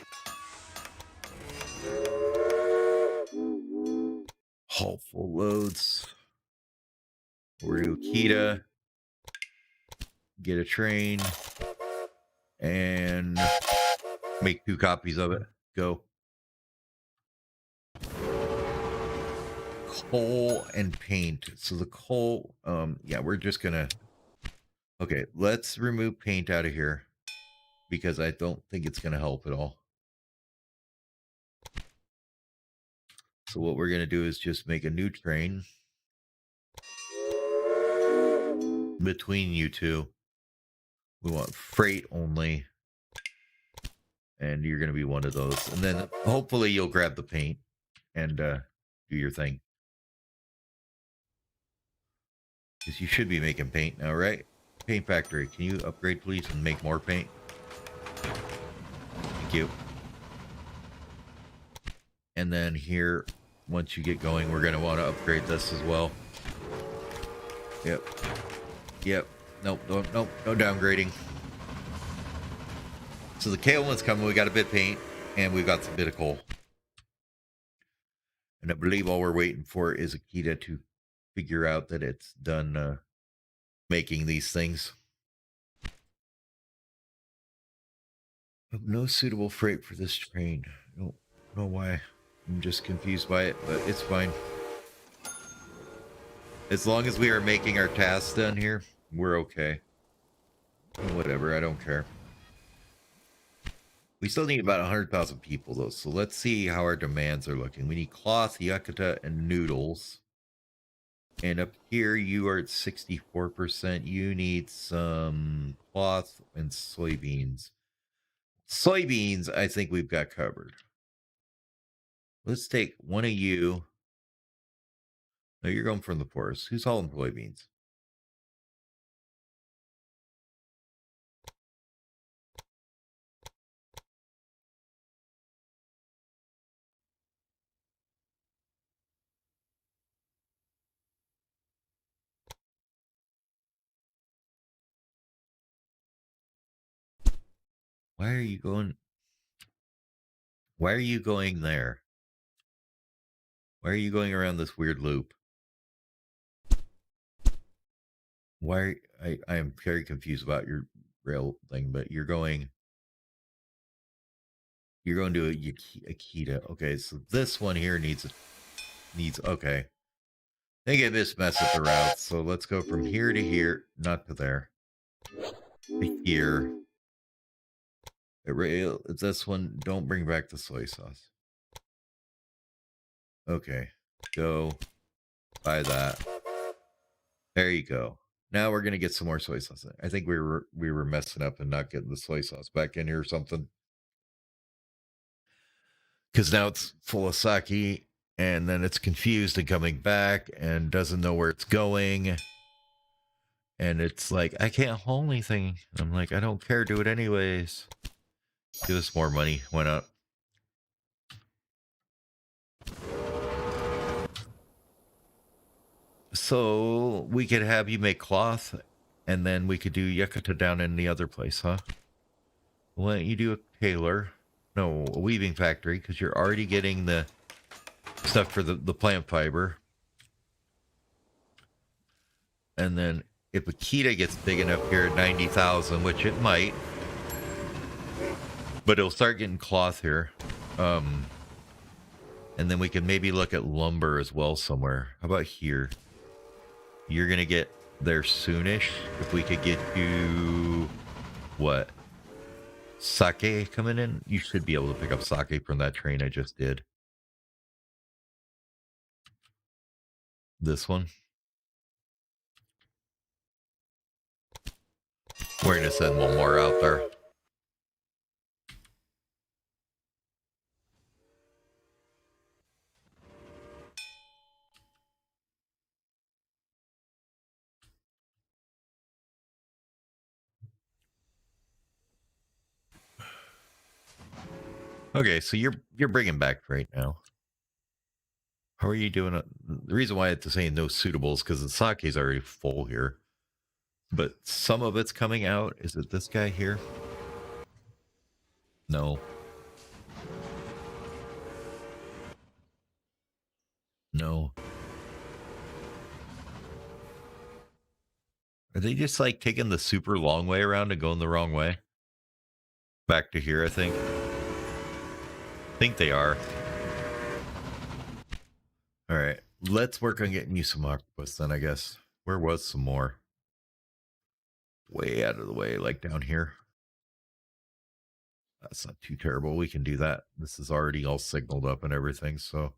Haul full loads. Over to Akita. Get a train. And make 2 copies of it. Go. Coal and paint. So the coal, yeah, we're just gonna... Okay, let's remove paint out of here. Because I don't think it's gonna help at all. So what we're gonna do is just make a new train. Between you two. We want freight only. And you're gonna be one of those. And then hopefully you'll grab the paint. And do your thing. Because you should be making paint now, right? Paint factory, can you upgrade please and make more paint? Thank you. And then here, once you get going, we're going to want to upgrade this as well. Yep. Yep. Nope. Nope. No downgrading. So the Kaolman's coming. We got a bit of paint and we've got some bit of coal. And I believe all we're waiting for is Akita to figure out that it's done making these things. No suitable freight for this train. I don't know why. I'm just confused by it, but it's fine. As long as we are making our tasks done here, we're okay. Whatever, I don't care. We still need about 100,000 people, though, so let's see how our demands are looking. We need cloth, yakuta, and noodles. And up here, you are at 64%. You need some cloth and soybeans. Soybeans, I think we've got covered. Let's take one of you. No, you're going from the forest. Who's hauling soybeans? Why are you going? Why are you going there? Why are you going around this weird loop? Why? I am very confused about your rail thing, but you're going to a Akita. Okay, so this one here needs okay. I think I just messed up the routes, so let's go from here to here, not to there. To here. This one, don't bring back the soy sauce. Okay, go buy that. There you go. Now we're gonna get some more soy sauce. I think we were messing up and not getting the soy sauce back in here or something. Because now it's full of sake, and then it's confused and coming back and doesn't know where it's going. And it's like, I can't hold anything. I'm like, I don't care, do it anyways. Give us more money. Why not? So we could have you make cloth, and then we could do yakuta down in the other place, huh? Why don't you do a tailor? No, a weaving factory, because you're already getting the stuff for the plant fiber. And then if Akita gets big enough here at 90,000, which it might, but it'll start getting cloth here. And then we can maybe look at lumber as well somewhere. How about here? You're going to get there soonish. If we could get you, what? Sake coming in? You should be able to pick up sake from that train I just did. This one. We're going to send one more out there. Okay, so you're bringing back right now. How are you doing? The reason why it's saying no suitables because the sake is already full here, but some of it's coming out. Is it this guy here? No. No. Are they just like taking the super long way around and going the wrong way? Back to here, I think. I think they are. All right, let's work on getting you some octopus then, I guess. Where was some more? Way out of the way, like down here. That's not too terrible. We can do that. This is already all signaled up and everything, so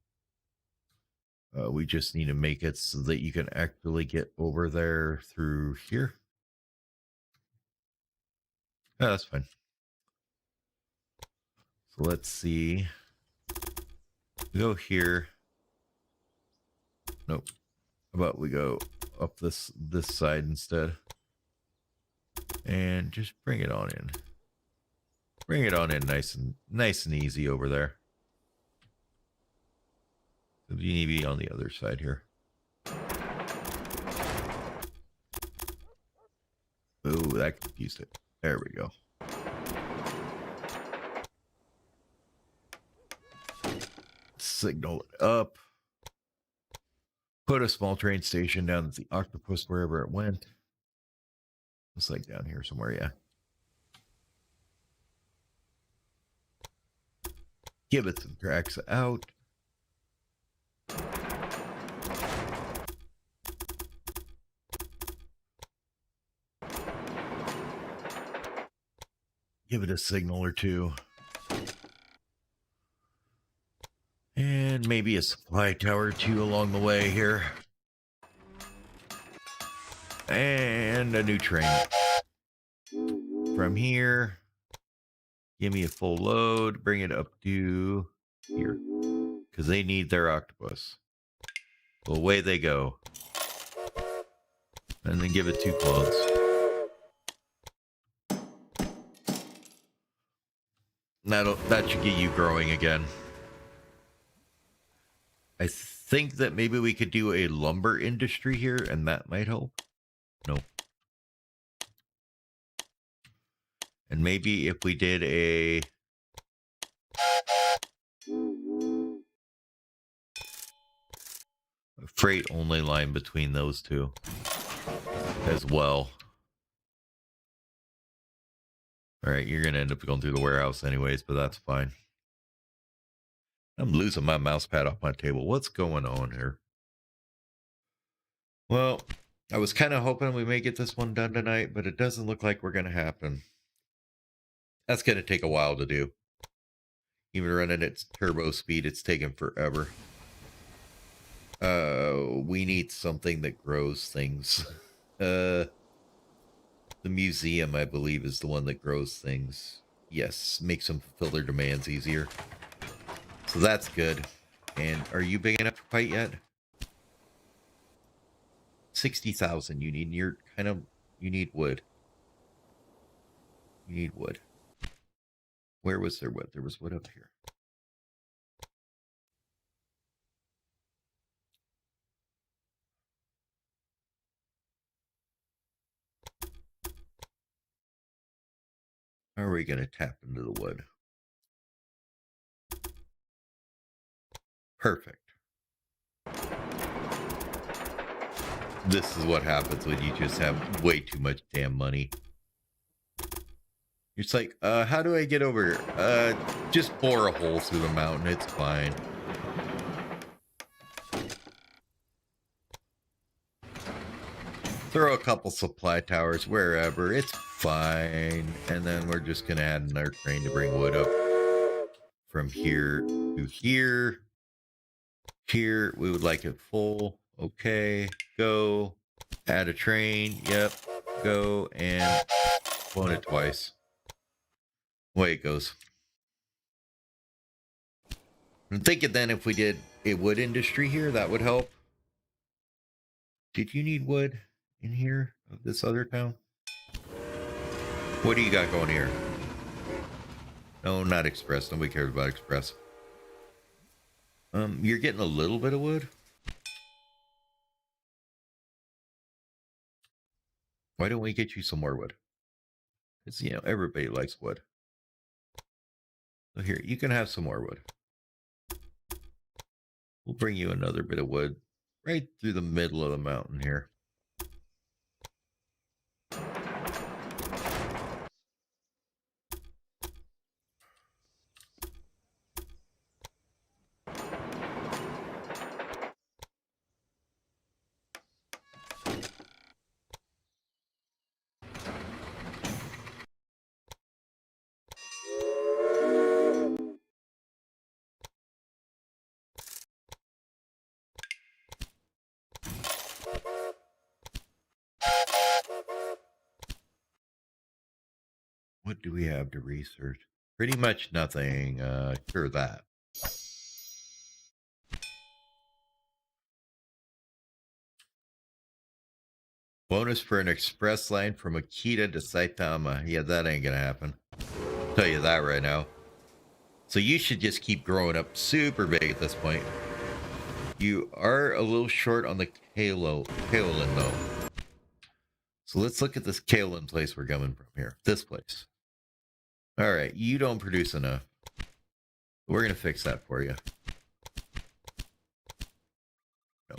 we just need to make it so that you can actually get over there through here. Yeah, that's fine. So let's see. Go here. Nope. How about we go up this side instead? And just bring it on in. Bring it on in nice and easy over there. You need to be on the other side here. Ooh, that confused it. There we go. Signal it up. Put a small train station down at the octopus wherever it went. It's like down here somewhere, yeah. Give it some tracks out. Give it a signal or two. And maybe a supply tower or two along the way here. And a new train. From here, give me a full load, bring it up to here. Because they need their octopus. Well, away they go. And then give it 2 clones. That should get you growing again. I think that maybe we could do a lumber industry here, and that might help. No. And maybe if we did a freight only line between those two as well. All right, you're going to end up going through the warehouse anyways, but that's fine. I'm losing my mouse pad off my table. What's going on here? Well, I was kind of hoping we may get this one done tonight, but it doesn't look like we're going to happen. That's going to take a while to do. Even running at turbo speed, it's taking forever. We need something that grows things. The museum, I believe, is the one that grows things. Yes, makes them fulfill their demands easier. So that's good. And are you big enough to fight yet? 60,000 you need. You're kind of, you need wood. You need wood. Where was there wood? There was wood up here. How are we going to tap into the wood? Perfect. This is what happens when you just have way too much damn money. It's like, how do I get over here? Just bore a hole through the mountain. It's fine. Throw a couple supply towers wherever. It's fine. And then we're just going to add another train to bring wood up from here to here. Here, we would like it full. Okay, go. Add a train. Yep, go. And load it twice. Away it goes. I'm thinking then if we did a wood industry here, that would help. Did you need wood in here of this other town? What do you got going here? No, not Express. Nobody cares about Express. You're getting a little bit of wood. Why don't we get you some more wood? Because, you know, everybody likes wood. So here, you can have some more wood. We'll bring you another bit of wood right through the middle of the mountain here. What do we have to research? Pretty much nothing. Sure that. Bonus for an express line from Akita to Saitama. Yeah, that ain't gonna happen. I'll tell you that right now. So you should just keep growing up super big at this point. You are a little short on the kaolin though. So let's look at this kaolin place we're coming from here. This place. All right, you don't produce enough. We're going to fix that for you. No.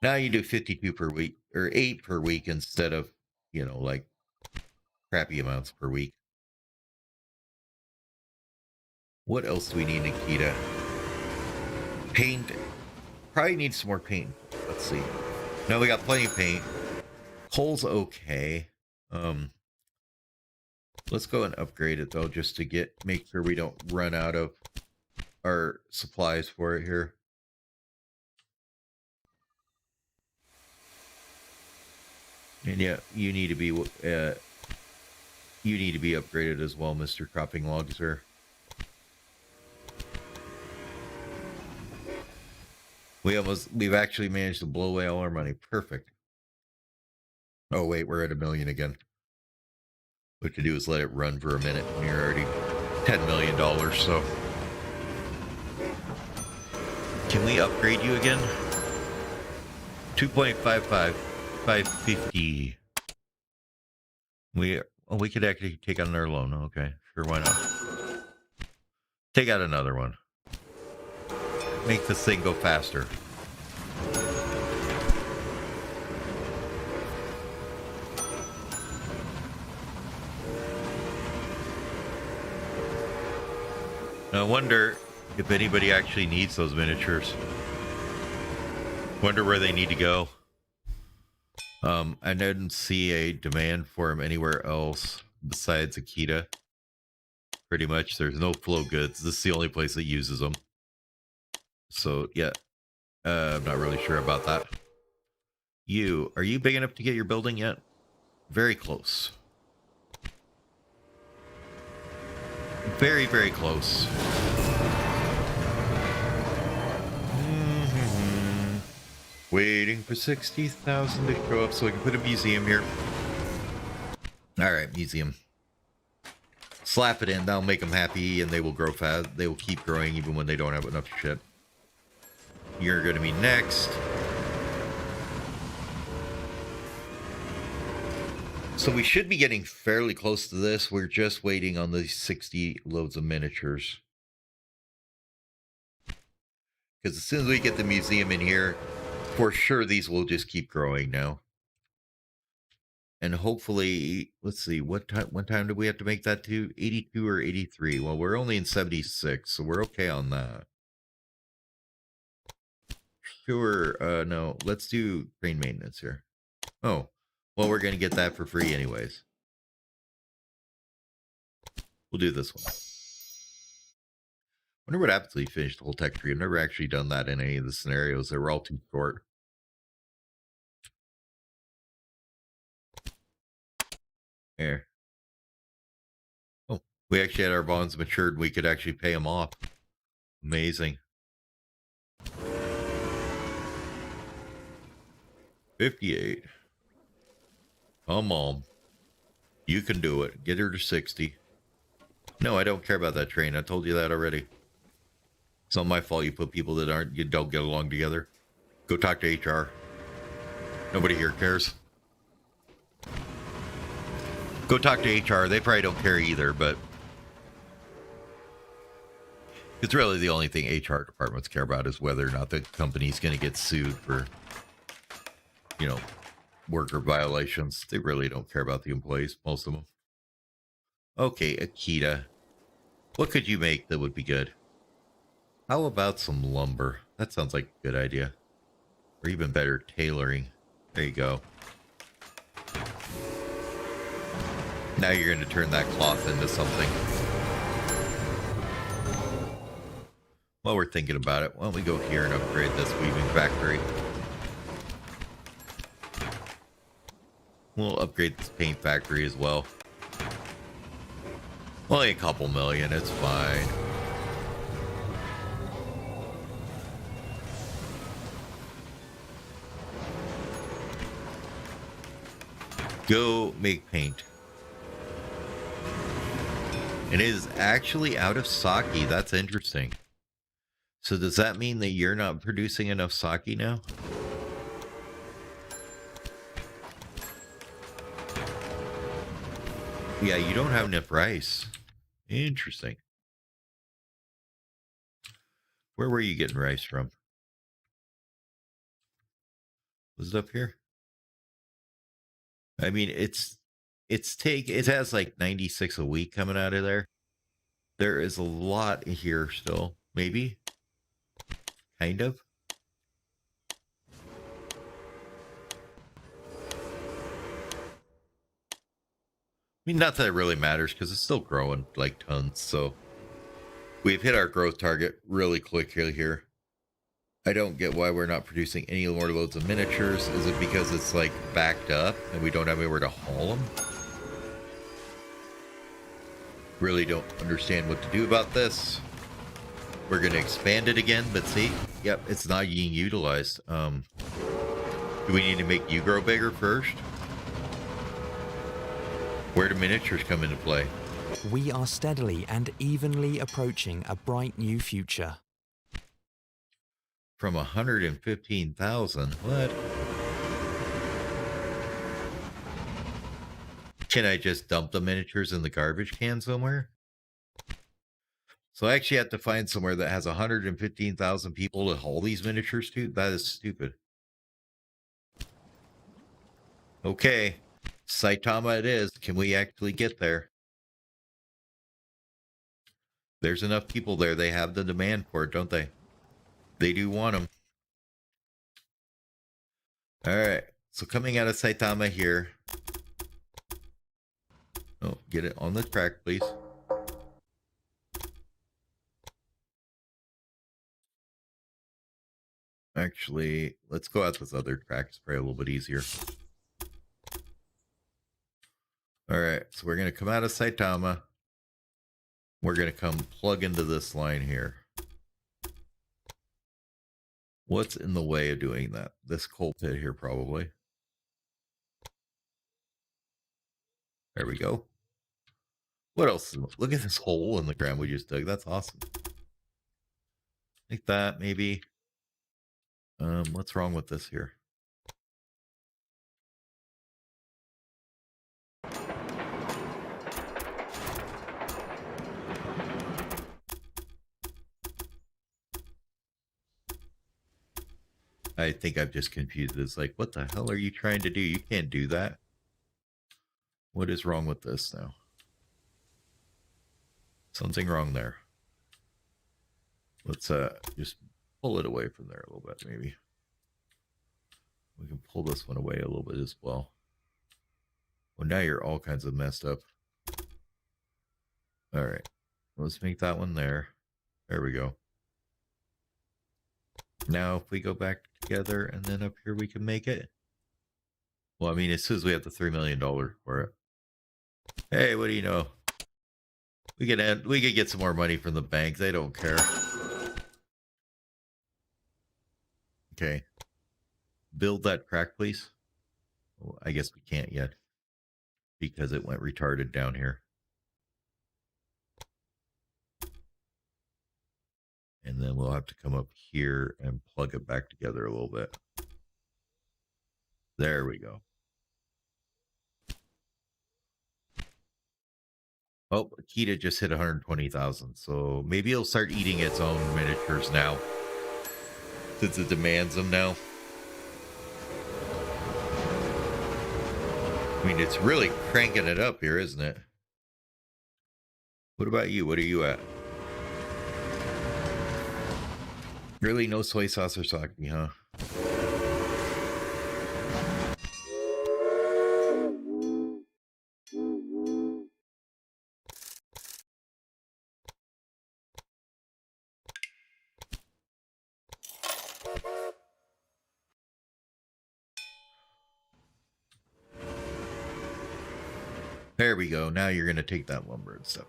Now you do 52 per week, or 8 per week instead of, you know, like crappy amounts per week. What else do we need, Nikita? Paint. Probably need some more paint. Let's see. No, we got plenty of paint. Coal's okay. Let's go and upgrade it though, just to make sure we don't run out of our supplies for it here. And yeah, you need to be upgraded as well, Mr. Cropping Logs, sir. We've actually managed to blow away all our money. Perfect. Oh wait, we're at 1 million again. What to do is let it run for a minute, and you're already $10 million, so. Can we upgrade you again? 2.55, 550. We could actually take out another loan. Okay, sure, why not? Take out another one. Make this thing go faster. I wonder if anybody actually needs those miniatures. Wonder where they need to go. I didn't see a demand for them anywhere else besides Akita. Pretty much, there's no flow goods. This is the only place that uses them. So, yeah. I'm not really sure about that. Are you big enough to get your building yet? Very close. Very, very close. Waiting for 60,000 to show up so we can put a museum here. Alright, museum. Slap it in, that'll make them happy, and they will grow fast. They will keep growing even when they don't have enough shit. You're going to be next. So we should be getting fairly close to this. We're just waiting on the 60 loads of miniatures. Because as soon as we get the museum in here, For sure, these will just keep growing now. And hopefully, let's see, what time do we have to make that to? 82 or 83? Well, we're only in 76, so we're okay on that. Sure, no, let's do train maintenance here. Oh, well, we're going to get that for free anyways. We'll do this one. Wonder what happens when you finish the whole tech tree. I've never actually done that in any of the scenarios. They were all too short. There. Oh, we actually had our bonds matured. We could actually pay them off. Amazing. 58. Come on. You can do it. Get her to 60. No, I don't care about that train. I told you that already. It's not my fault you put people that you don't get along together. Go talk to HR. Nobody here cares. Go talk to HR. They probably don't care either, but it's really the only thing HR departments care about is whether or not the company's going to get sued for, you know, worker violations. They really don't care about the employees, most of them. Okay, Akita. What could you make that would be good? How about some lumber? That sounds like a good idea. Or even better, tailoring. There you go. Now you're going to turn that cloth into something. While we're thinking about it, why don't we go here and upgrade this weaving factory? We'll upgrade this paint factory as well. Only a couple million, it's fine. Go make paint. It is actually out of sake. That's interesting. So does that mean that you're not producing enough sake now? Yeah, you don't have enough rice. Interesting. Where were you getting rice from? Was it up here? I mean, it has like 96 a week coming out of there. There is a lot here still. Maybe? Kind of. I mean, not that it really matters because it's still growing like tons. So we've hit our growth target really quickly here. I don't get why we're not producing any more loads of miniatures. Is it because it's like backed up and we don't have anywhere to haul them? Really don't understand what to do about this. We're going to expand it again, but see, yep, it's not being utilized. Do we need to make you grow bigger first? Where do miniatures come into play? We are steadily and evenly approaching a bright new future. From 115,000. What? Can I just dump the miniatures in the garbage can somewhere? So I actually have to find somewhere that has 115,000 people to haul these miniatures to? That is stupid. Okay. Saitama it is. Can we actually get there? There's enough people there. They have the demand for it, don't they? They do want them. All right. So coming out of Saitama here. Oh, get it on the track, please. Actually, let's go out this other track. It's probably a little bit easier. All right. So we're going to come out of Saitama. We're going to come plug into this line here. What's in the way of doing that? This coal pit here, probably. There we go. What else? Look at this hole in the ground we just dug. That's awesome. Like that, maybe. What's wrong with this here? I think I'm just confused. It's like, what the hell are you trying to do? You can't do that. What is wrong with this now? Something wrong there. Let's just pull it away from there a little bit, maybe. We can pull this one away a little bit as well. Well, now you're all kinds of messed up. All right. Let's make that one there. There we go. Now, if we go back together and then up here, we can make it. Well, I mean, as soon as we have the $3 million for it. Hey, what do you know? We could get some more money from the bank. They don't care. Okay. Build that crack, please. Well, I guess we can't yet because it went retarded down here. And then we'll have to come up here and plug it back together a little bit. There we go. Oh, Akita just hit 120,000. So maybe it'll start eating its own miniatures now, since it demands them now. I mean, it's really cranking it up here, isn't it? What about you? What are you at? Really, no soy sauce or sake, huh? There we go. Now you're going to take that lumber and stuff.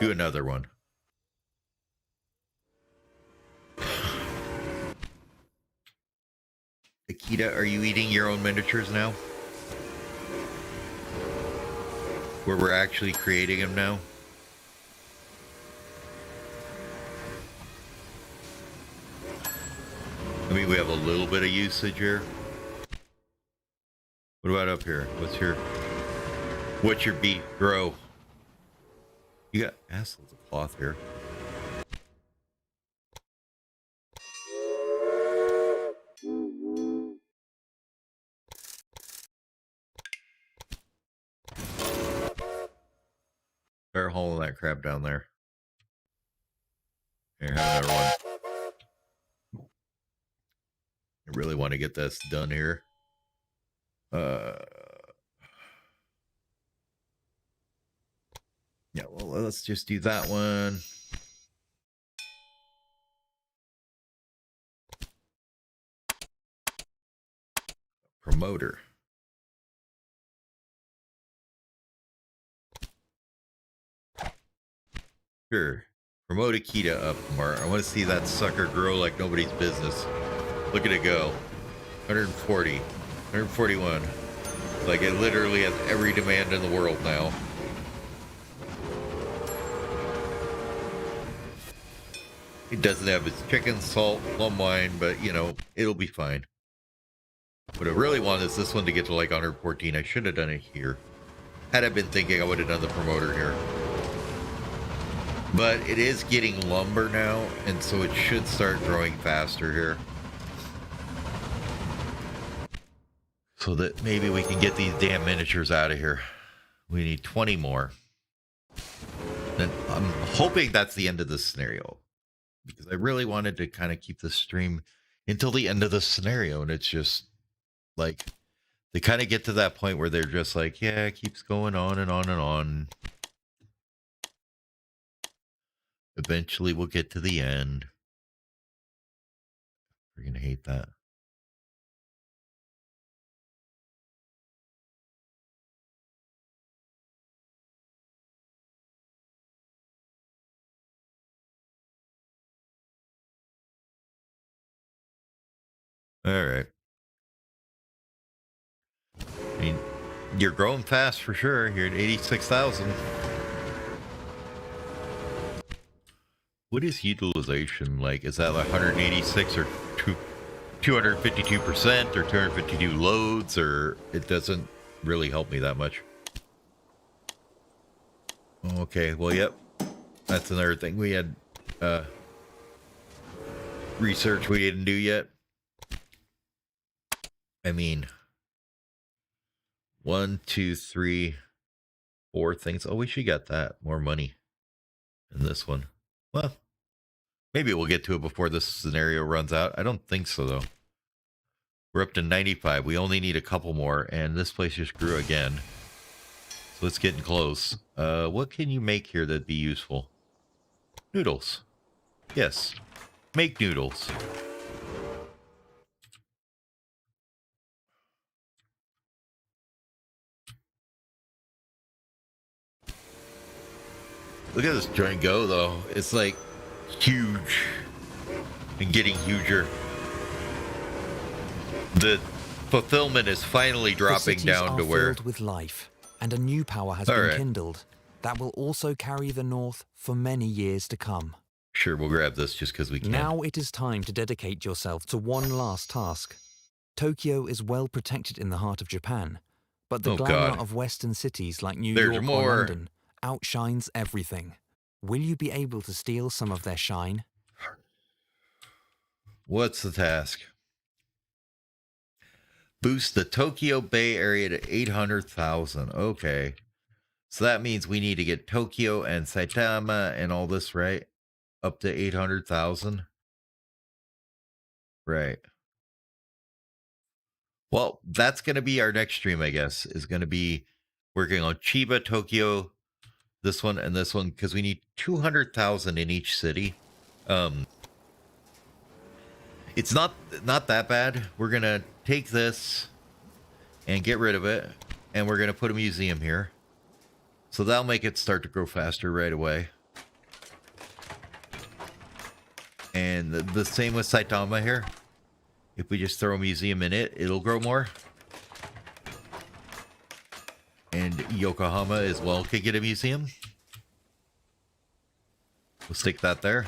Do another one. Akita, are you eating your own miniatures now? Where we're actually creating them now? I mean, we have a little bit of usage here. What about up here? What's your beat? Grow. You got assholes of cloth here. Start hauling that crap down there. Here, have another one. I really want to get this done here. Yeah, well, let's just do that one. Promoter. Sure. Promote Akita up more. I want to see that sucker grow like nobody's business. Look at it go. 140. 141. Like it literally has every demand in the world now. It doesn't have its chicken, salt, plum wine, but you know, it'll be fine. What I really want is this one to get to like 114. I should have done it here. Had I been thinking, I would have done the promoter here. But it is getting lumber now, and so it should start growing faster here. So that maybe we can get these damn miniatures out of here. We need 20 more. And I'm hoping that's the end of this scenario, because I really wanted to kind of keep the stream until the end of the scenario, and it's just like they kind of get to that point where they're just like, yeah, it keeps going on and on and on. Eventually we'll get to the end. We're gonna hate that. All right. I mean, you're growing fast for sure. You're at 86,000. What is utilization like? Is that like 186 or 252% or 252 loads, or it doesn't really help me that much? Okay, well, yep. That's another thing we had research we didn't do yet. I mean, 1, 2, 3, 4 things. Oh, we should get that. More money in this one. Well, maybe we'll get to it before this scenario runs out. I don't think so, though. We're up to 95. We only need a couple more, and this place just grew again. So it's getting close. What can you make here that'd be useful? Noodles. Yes. Make noodles. Look at this joint go, though. It's like huge and getting huger. The fulfillment is finally dropping down to where filled with life, and a new power has All been right. kindled that will also carry the North for many years to come. Sure, we'll grab this just because we can. Now it is time to dedicate yourself to one last task. Tokyo is well protected in the heart of Japan, but the Oh, glamour God. of Western cities like New There's York more. or London outshines everything. Will you be able to steal some of their shine? What's the task? Boost the Tokyo Bay Area to 800,000. Okay. So that means we need to get Tokyo and Saitama and all this, right? Up to 800,000. Right. Well, that's going to be our next stream, I guess, is going to be working on Chiba, Tokyo, this one, and this one, because we need 200,000 in each city. It's not that bad. We're going to take this and get rid of it, and we're going to put a museum here. So that'll make it start to grow faster right away. And the same with Saitama here. If we just throw a museum in it, it'll grow more. And Yokohama as well could get a museum. We'll stick that there.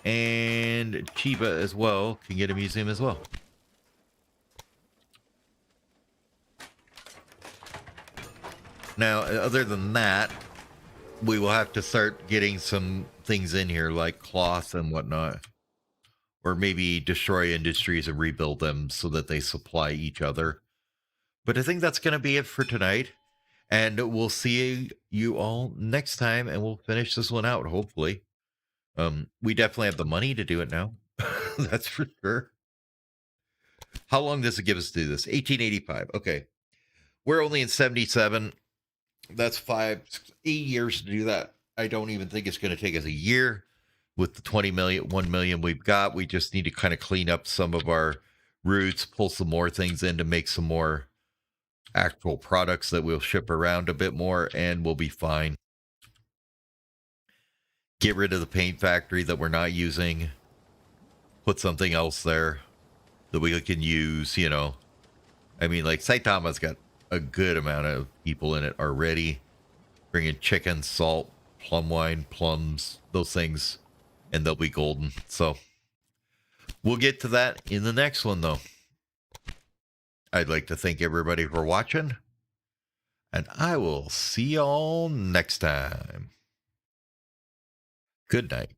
And Chiba as well can get a museum as well. Now, other than that, we will have to start getting some things in here like cloth and whatnot. Or maybe destroy industries and rebuild them so that they supply each other. But I think that's going to be it for tonight. And we'll see you all next time, and we'll finish this one out, hopefully. We definitely have the money to do it now. That's for sure. How long does it give us to do this? 1885. Okay. We're only in 77. That's 8 years to do that. I don't even think it's going to take us a year. With the 20 million, 1 million we've got, we just need to kind of clean up some of our routes, pull some more things in to make some more actual products that we'll ship around a bit more, and we'll be fine. Get rid of the paint factory that we're not using. Put something else there that we can use, you know. I mean, like Saitama's got a good amount of people in it already. Bring in chicken, salt, plum wine, plums, those things. And they'll be golden. So we'll get to that in the next one, though. I'd like to thank everybody for watching. And I will see y'all next time. Good night.